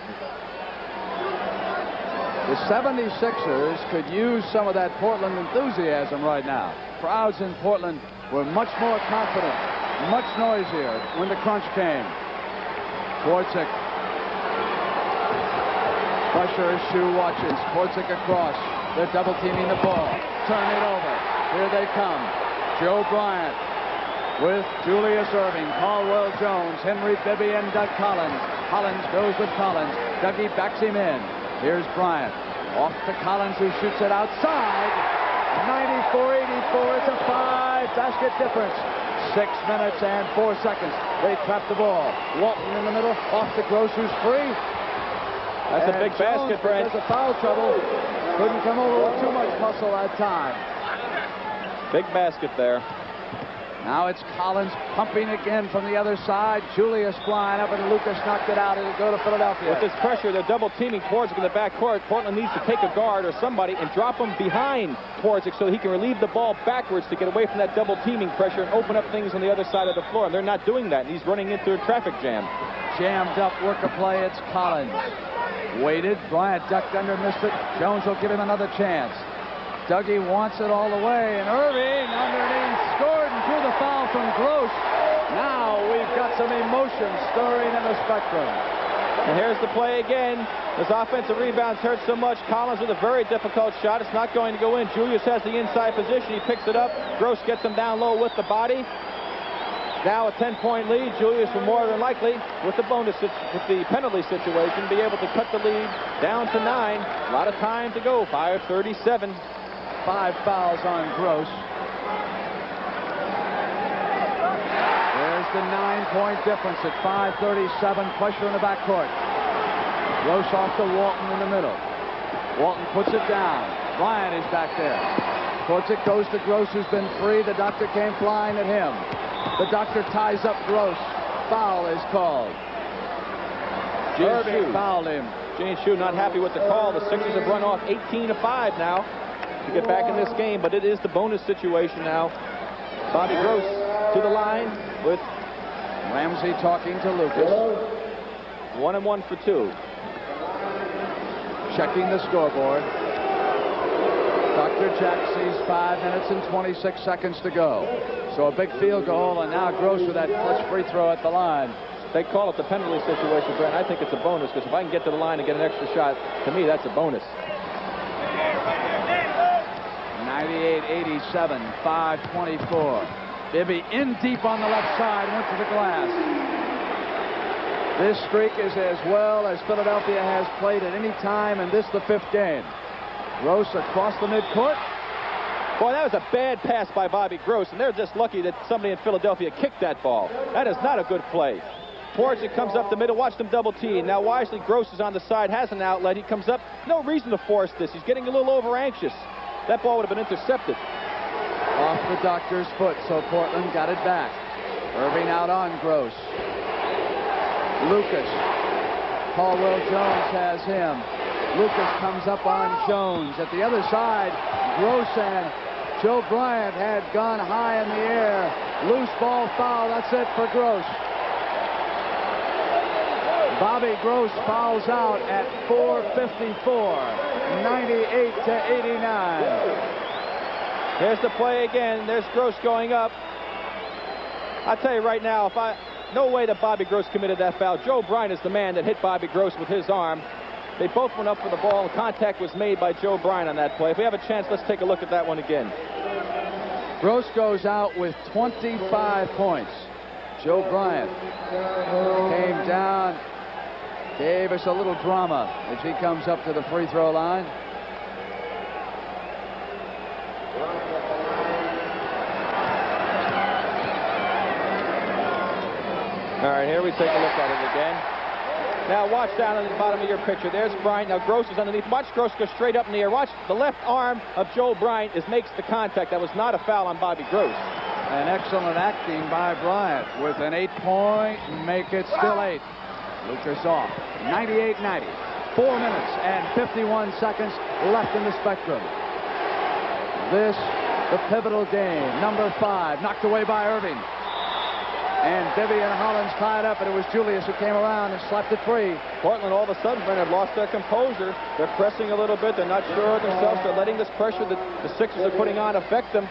The 76ers could use some of that Portland enthusiasm right now. Crowds in Portland were much more confident, much noisier when the crunch came. Twardzik. Pressure as Shue watches. Twardzik across. They're double teaming the ball. Turn it over. Here they come. Joe Bryant with Julius Erving, Caldwell Jones, Henry Bibby, and Doug Collins. Hollins goes with Collins. Dougie backs him in. Here's Bryant. Off to Collins, who shoots it outside. 94-84. It's a 5-basket difference. 6 minutes and 4 seconds. They trap the ball. Walton in the middle. Off to Gross, who's free.
That's a big basket, Brad.
There's a foul trouble. Couldn't come over with too much muscle that time.
Big basket there.
Now it's Collins pumping again from the other side. Julius flying up, and Lucas knocked it out. It'll go to Philadelphia.
With this pressure, they're double teaming Twardzik in the backcourt. Portland needs to take a guard or somebody and drop him behind Twardzik so he can relieve the ball backwards to get away from that double teaming pressure and open up things on the other side of the floor. And they're not doing that, and he's running into a traffic jam.
Jammed up, work a play. It's Collins. Waited. Bryant ducked under, missed it. Jones will give him another chance. Dougie wants it all the way, and Erving underneath scored and drew the foul from Gross. Now we've got some emotion stirring in the Spectrum.
And here's the play again. His offensive rebounds hurt so much. Collins with a very difficult shot. It's not going to go in. Julius has the inside position. He picks it up. Gross gets him down low with the body. Now a 10-point lead. Julius will more than likely, with the penalty situation, be able to cut the lead down to 9. A lot of time to go. 5:37.
5 fouls on Gross. There's the 9-point difference at 5:37. Pressure in the backcourt. Gross off to Walton in the middle. Walton puts it down. Bryant is back there. Twardzik goes to Gross, who's been free. The doctor came flying at him. The doctor ties up Gross. Foul is called. Erving fouled him.
Gene Shue not happy with the call. The Sixers have run off 18-5 now to get back in this game, but it is the bonus situation now. Bobby Gross to the line with
Ramsey talking to Lucas.
1-1 for 2.
Checking the scoreboard. Dr. Jack sees 5 minutes and 26 seconds to go. So a big field goal, and now Gross with that clutch free throw at the line.
They call it the penalty situation, Brent. I think it's a bonus, because if I can get to the line and get an extra shot, to me, that's a bonus.
98-87, 5:24. Bibby in deep on the left side, went to the glass. This streak is as well as Philadelphia has played at any time, and this the 5th game. Gross across the midcourt.
Boy, that was a bad pass by Bobby Gross, and they're just lucky that somebody in Philadelphia kicked that ball. That is not a good play. Twardzik comes up the middle, watch them double team. Now wisely, Gross is on the side, has an outlet. He comes up, no reason to force this. He's getting a little over anxious. That ball would have been intercepted.
Off the doctor's foot, so Portland got it back. Erving out on Gross. Lucas. Caldwell Jones has him. Lucas comes up on Jones. At the other side, Gross and Joe Bryant had gone high in the air. Loose ball foul. That's it for Gross. Bobby Gross fouls out at 4:54. 98-89.
Here's the play again. There's Gross going up. I tell you right now, no way that Bobby Gross committed that foul. Joe Bryant is the man that hit Bobby Gross with his arm. They both went up for the ball. Contact was made by Joe Bryant on that play. If we have a chance, let's take a look at that one again.
Gross goes out with 25 points. Joe Bryant came down, gave us a little drama as he comes up to the free throw line.
All right, here we take a look at it again. Now watch down on the bottom of your picture. There's Bryant. Now Gross is underneath. Watch Gross go straight up in the air. Watch the left arm of Joe Bryant makes the contact. That was not a foul on Bobby Gross.
An excellent acting by Bryant with an 8-point, make it still 8. Lucas off. 98-90. 4 minutes and 51 seconds left in the Spectrum. This, the pivotal game. Number 5, knocked away by Erving. And Bibby and Hollins tied up, and it was Julius who came around and slapped it free.
Portland all of a sudden have lost their composure. They're pressing a little bit. They're not sure of themselves. They're letting this pressure that the Sixers are putting on affect them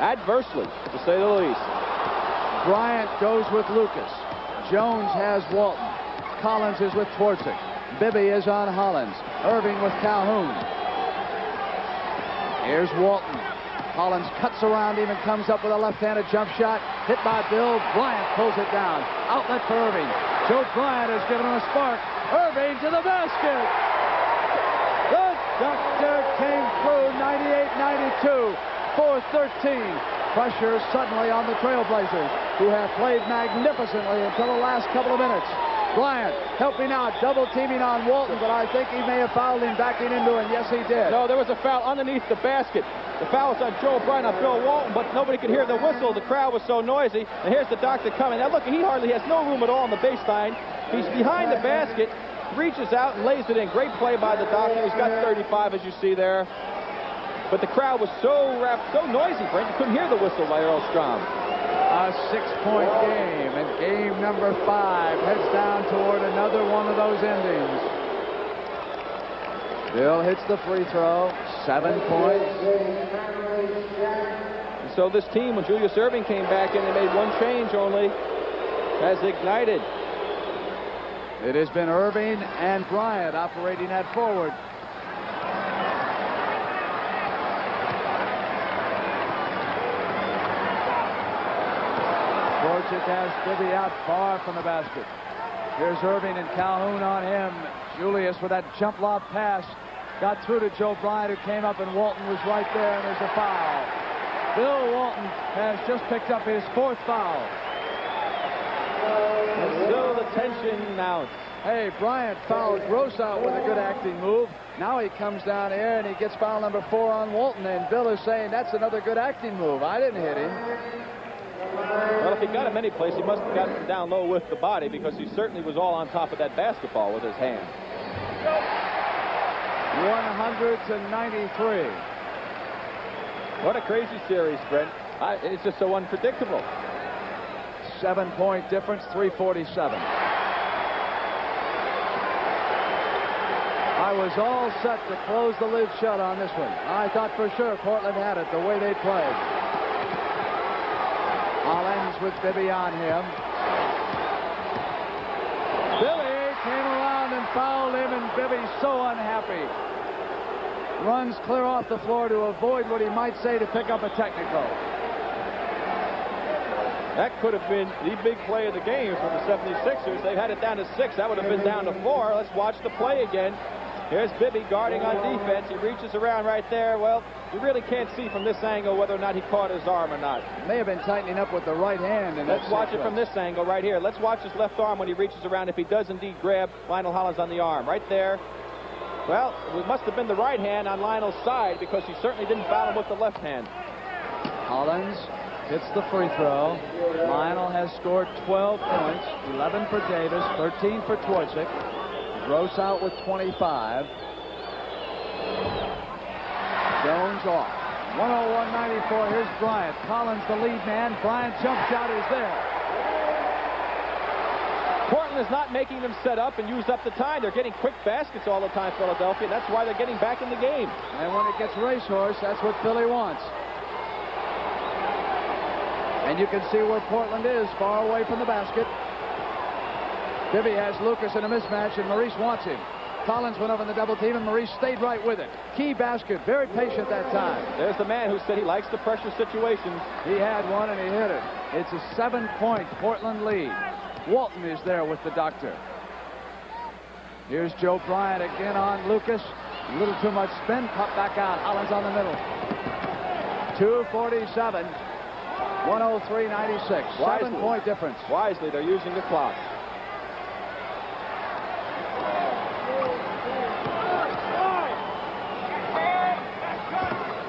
adversely, to say the least.
Bryant goes with Lucas. Jones has Walton. Collins is with Twardzik. Bibby is on Hollins. Erving with Calhoun. Here's Walton. Hollins cuts around him and comes up with a left-handed jump shot. Hit by Bill. Bryant pulls it down. Outlet for Erving. Joe Bryant has given him a spark. Erving to the basket. The doctor came through. 98-92. 4-13. Pressure suddenly on the Trailblazers, who have played magnificently until the last couple of minutes. Bryant helping out, double teaming on Walton, but I think he may have fouled him backing into it. Yes, he did.
No, there was a foul underneath the basket. The foul was on Joe Bryant on Bill Walton, but nobody could hear the whistle. The crowd was so noisy. And here's the doctor coming. Now look, he hardly has no room at all on the baseline. He's behind the basket, reaches out and lays it in. Great play by the doctor. He's got 35, as you see there. But the crowd was so noisy, Brent, you couldn't hear the whistle by Earl Strom.
A 6-point game, and game number 5 heads down toward another one of those endings. Bill hits the free throw, 7 points.
And so this team, when Julius Erving came back in, they made one change only, has ignited.
It has been Erving and Bryant operating at forward. Twardzik has Bibby out far from the basket. Here's Erving and Calhoun on him. Julius with that jump lob pass got through to Joe Bryant, who came up, and Walton was right there, and there's a foul. Bill Walton has just picked up his 4th foul.
And still the tension mounts.
Hey, Bryant fouled Gross out with a good acting move. Now he comes down here and he gets foul number 4 on Walton, and Bill is saying that's another good acting move. I didn't hit him.
Well, if he got him any place, he must have gotten him down low with the body, because he certainly was all on top of that basketball with his hand.
100-93.
What a crazy series, Brent. It's just so unpredictable.
7-point difference, 3:47. I was all set to close the lid shut on this one. I thought for sure Portland had it the way they played. Hollins with Bibby on him. Billy came around and fouled him, and Bibby's so unhappy. Runs clear off the floor to avoid what he might say to pick up a technical.
That could have been the big play of the game for the 76ers. They've had it down to 6. That would have been down to 4. Let's watch the play again. Here's Bibby guarding on defense. He reaches around right there. Well, you really can't see from this angle whether or not he caught his arm or not.
May have been tightening up with the right hand.
Let's watch it from this angle right here. Let's watch his left arm when he reaches around, if he does indeed grab Lionel Hollins on the arm. Right there. Well, it must have been the right hand on Lionel's side, because he certainly didn't foul him with the left hand.
Hollins hits the free throw. Lionel has scored 12 points, 11 for Davis, 13 for Twardzik. Gross out with 25. Jones off. 101-94. Here's Bryant. Collins the lead man. Bryant jump shot is there.
Portland is not making them set up and use up the time. They're getting quick baskets all the time, Philadelphia. That's why they're getting back in the game.
And when it gets racehorse, that's what Philly wants. And you can see where Portland is, far away from the basket. Bibby has Lucas in a mismatch, and Maurice wants him. Collins went over the double team, and Maurice stayed right with it. Key basket, very patient that time.
There's the man who said he likes the pressure situations.
He had one, and he hit it. It's a 7-point Portland lead. Walton is there with the doctor. Here's Joe Bryant again on Lucas. A little too much spin, pop back out. Hollins on the middle. 2:47. 103.96. 7-point difference.
Wisely, they're using the clock.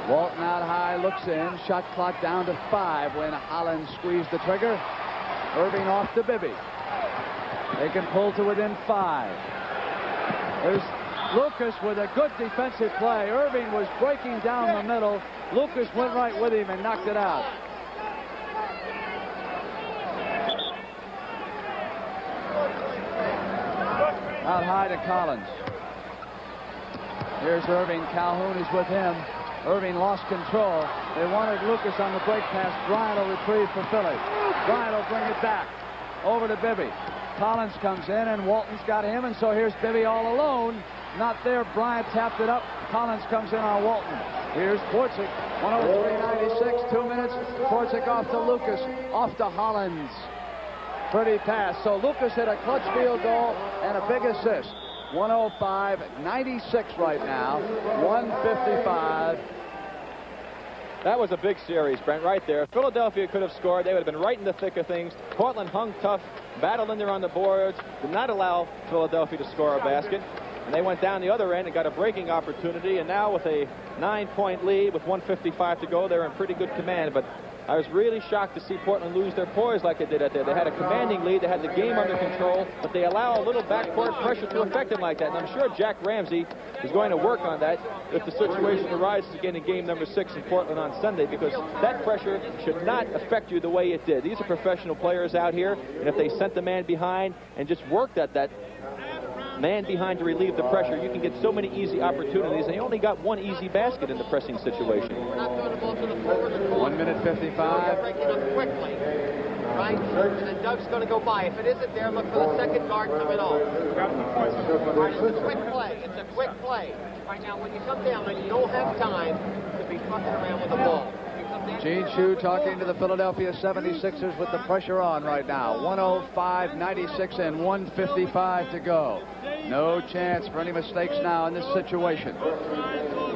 Walton out high, looks in. Shot clock down to 5 when Hollins squeezed the trigger. Erving off to Bibby. They can pull to within 5. There's Lucas with a good defensive play. Erving was breaking down the middle. Lucas went right with him and knocked it out. Out high to Collins. Here's Erving. Calhoun is with him. Erving lost control. They wanted Lucas on the break pass. Bryant will retrieve for Philly. Bryant will bring it back. Over to Bibby. Collins comes in, and Walton's got him, and so here's Bibby all alone. Not there. Bryant tapped it up. Collins comes in on Walton. Here's Twardzik. 103.96. 2 minutes. Twardzik off to Lucas. Off to Hollins. Pretty pass. So Lucas hit a clutch field goal and a big assist. 105.96 right now. 155.
That was a big series, Brent, right there. If Philadelphia could have scored, they would have been right in the thick of things. Portland hung tough, battled in there on the boards, did not allow Philadelphia to score a basket. And they went down the other end and got a breaking opportunity. And now with a 9-point lead with 1:55 to go, they're in pretty good command. But I was really shocked to see Portland lose their poise like they did out there. They had a commanding lead. They had the game under control, but they allow a little backcourt pressure to affect them like that. And I'm sure Jack Ramsey is going to work on that if the situation arises again in game number 6 in Portland on Sunday, because that pressure should not affect you the way it did. These are professional players out here, and if they sent the man behind and just worked at that man behind to relieve the pressure, you can get so many easy opportunities, and he only got one easy basket in the pressing situation.
1 minute 55.
Breaking up quickly, right? And then Doug's going to go by. If it isn't there, look for the second guard coming off. Right, it's a quick play. It's a quick play. Right now, when you come down and you don't have time to be fucking around with the ball.
Gene Shue talking to the Philadelphia 76ers with the pressure on right now. 105.96 and 1:55 to go. No chance for any mistakes now in this situation.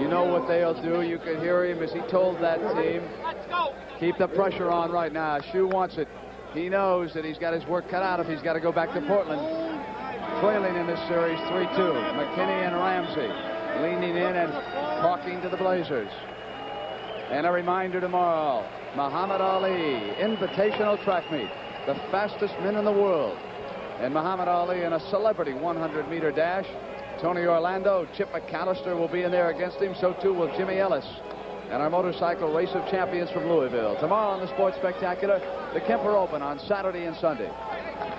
You know what they'll do. You could hear him as he told that team, keep the pressure on right now. Shue wants it. He knows that he's got his work cut out if he's got to go back to Portland. Trailing in this series 3-2. McKinney and Ramsey leaning in and talking to the Blazers. And a reminder tomorrow, Muhammad Ali, invitational track meet, the fastest men in the world. And Muhammad Ali in a celebrity 100-meter dash. Tony Orlando, Chip McAllister will be in there against him. So too will Jimmy Ellis. And our motorcycle race of champions from Louisville. Tomorrow on the Sports Spectacular, the Kemper Open on Saturday and Sunday.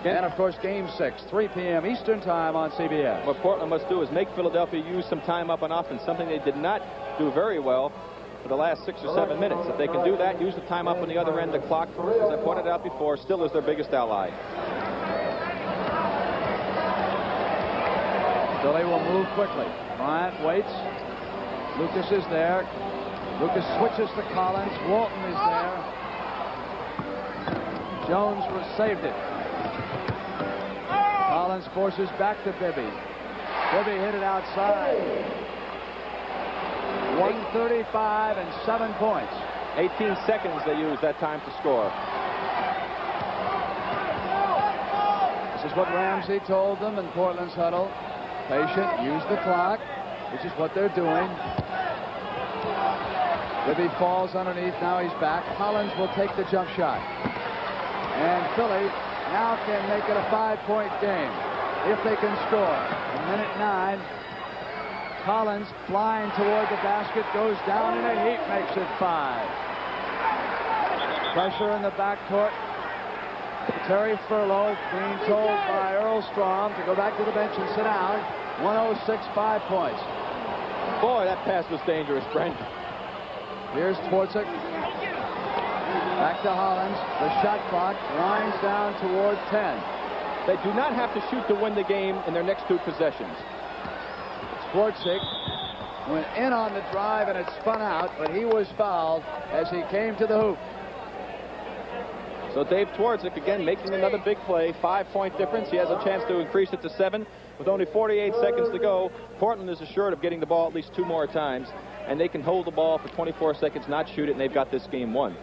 And, of course, Game 6, 3 p.m. Eastern Time on CBS.
What Portland must do is make Philadelphia use some time up on offense, something they did not do very well for the last 6 or 7 minutes. If they can do that, use the time up on the other end of the clock, as I pointed out before, still is their biggest ally.
Philly will move quickly. Bryant waits. Lucas is there. Lucas switches to Collins. Walton is there. Jones saved it. Collins forces back to Bibby. Bibby hit it outside. 1:35 and 7 points.
18 seconds they used that time to score.
This is what Ramsey told them in Portland's huddle. Patient, use the clock, which is what they're doing. Bibby falls underneath. Now he's back. Hollins will take the jump shot. And Philly now can make it a 5-point game if they can score. A minute 9. Collins flying toward the basket, goes down in a heap, makes it 5. Pressure in the backcourt. Terry Furlow being told by Earl Strom to go back to the bench and sit down. 106, 5 points.
Boy, that pass was dangerous, Brent.
Here's Twardzik. Back to Hollins. The shot clock winds down toward 10.
They do not have to shoot to win the game in their next 2 possessions.
Twardzik went in on the drive and it spun out, but he was fouled as he came to the hoop.
So Dave Twardzik again making another big play. 5-point difference. He has a chance to increase it to 7. With only 48 seconds to go, Portland is assured of getting the ball at least 2 more times, and they can hold the ball for 24 seconds, not shoot it, and they've got this game won.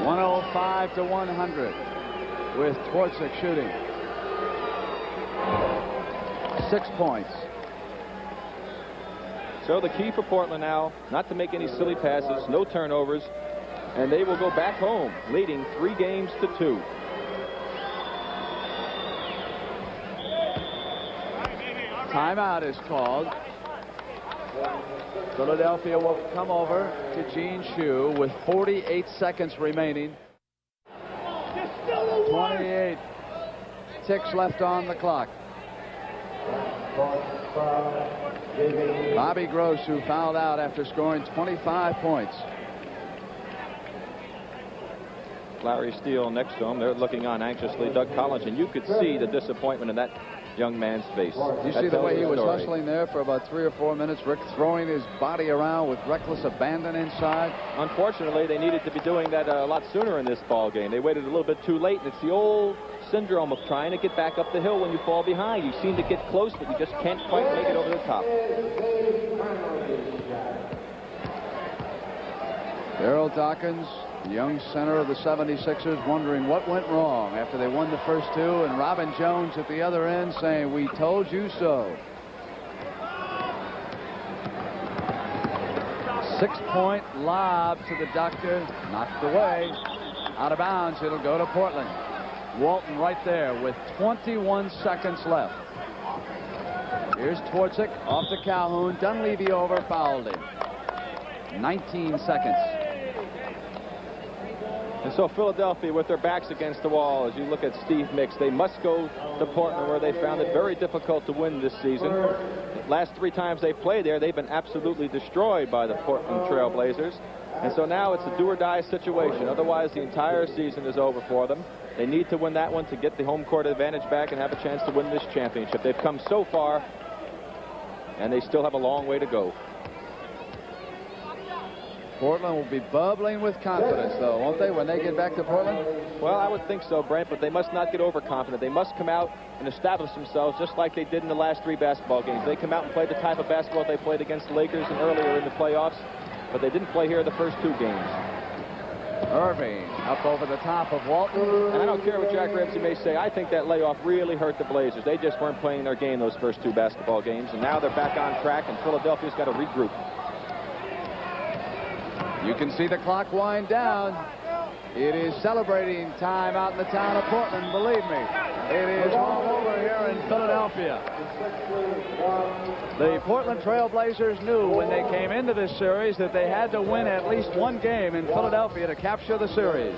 .105 to 100 with Twardzik shooting. 6 points.
So the key for Portland now, not to make any silly passes, no turnovers, and they will go back home, leading 3 games to 2.
Timeout is called. Philadelphia will come over to Gene Shue with 48 seconds remaining. 28 ticks left on the clock. Bobby Gross, who fouled out after scoring 25 points.
Larry Steele next to him. They're looking on anxiously. Doug Collins, and you could see the disappointment in that young man's face.
You see the way he was hustling there for about 3 or 4 minutes. Rick throwing his body around with reckless abandon inside.
Unfortunately, they needed to be doing that a lot sooner in this ball game. They waited a little bit too late, and it's the old syndrome of trying to get back up the hill when you fall behind. You seem to get close, but you just can't quite make it over the top.
Daryl Dawkins, the young center of the 76ers, wondering what went wrong after they won the first 2, and Robin Jones at the other end saying, "We told you so." 6-point lob to the doctor, knocked away, out of bounds. It'll go to Portland. Walton right there with 21 seconds left. Here's Twardzik off to Calhoun. Dunleavy over, fouled him. 19 seconds.
And so Philadelphia, with their backs against the wall, as you look at Steve Mix, they must go to Portland, where they found it very difficult to win this season. The last 3 times they played there, they've been absolutely destroyed by the Portland Trail Blazers. And so now it's a do-or-die situation. Otherwise, the entire season is over for them. They need to win that one to get the home court advantage back and have a chance to win this championship. They've come so far, and they still have a long way to go.
Portland will be bubbling with confidence, though, won't they, when they get back to Portland?
Well, I would think so, Brent, but they must not get overconfident. They must come out and establish themselves just like they did in the last 3 basketball games. They come out and play the type of basketball they played against the Lakers and earlier in the playoffs, but they didn't play here the first 2 games.
Erving up over the top of Walton.
And I don't care what Jack Ramsey may say. I think that layoff really hurt the Blazers. They just weren't playing their game those first 2 basketball games, and now they're back on track, and Philadelphia's got to regroup.
You can see the clock wind down. It is celebrating time out in the town of Portland, believe me. It is all over here in Philadelphia. The Portland Trail Blazers knew when they came into this series that they had to win at least 1 game in Philadelphia to capture the series.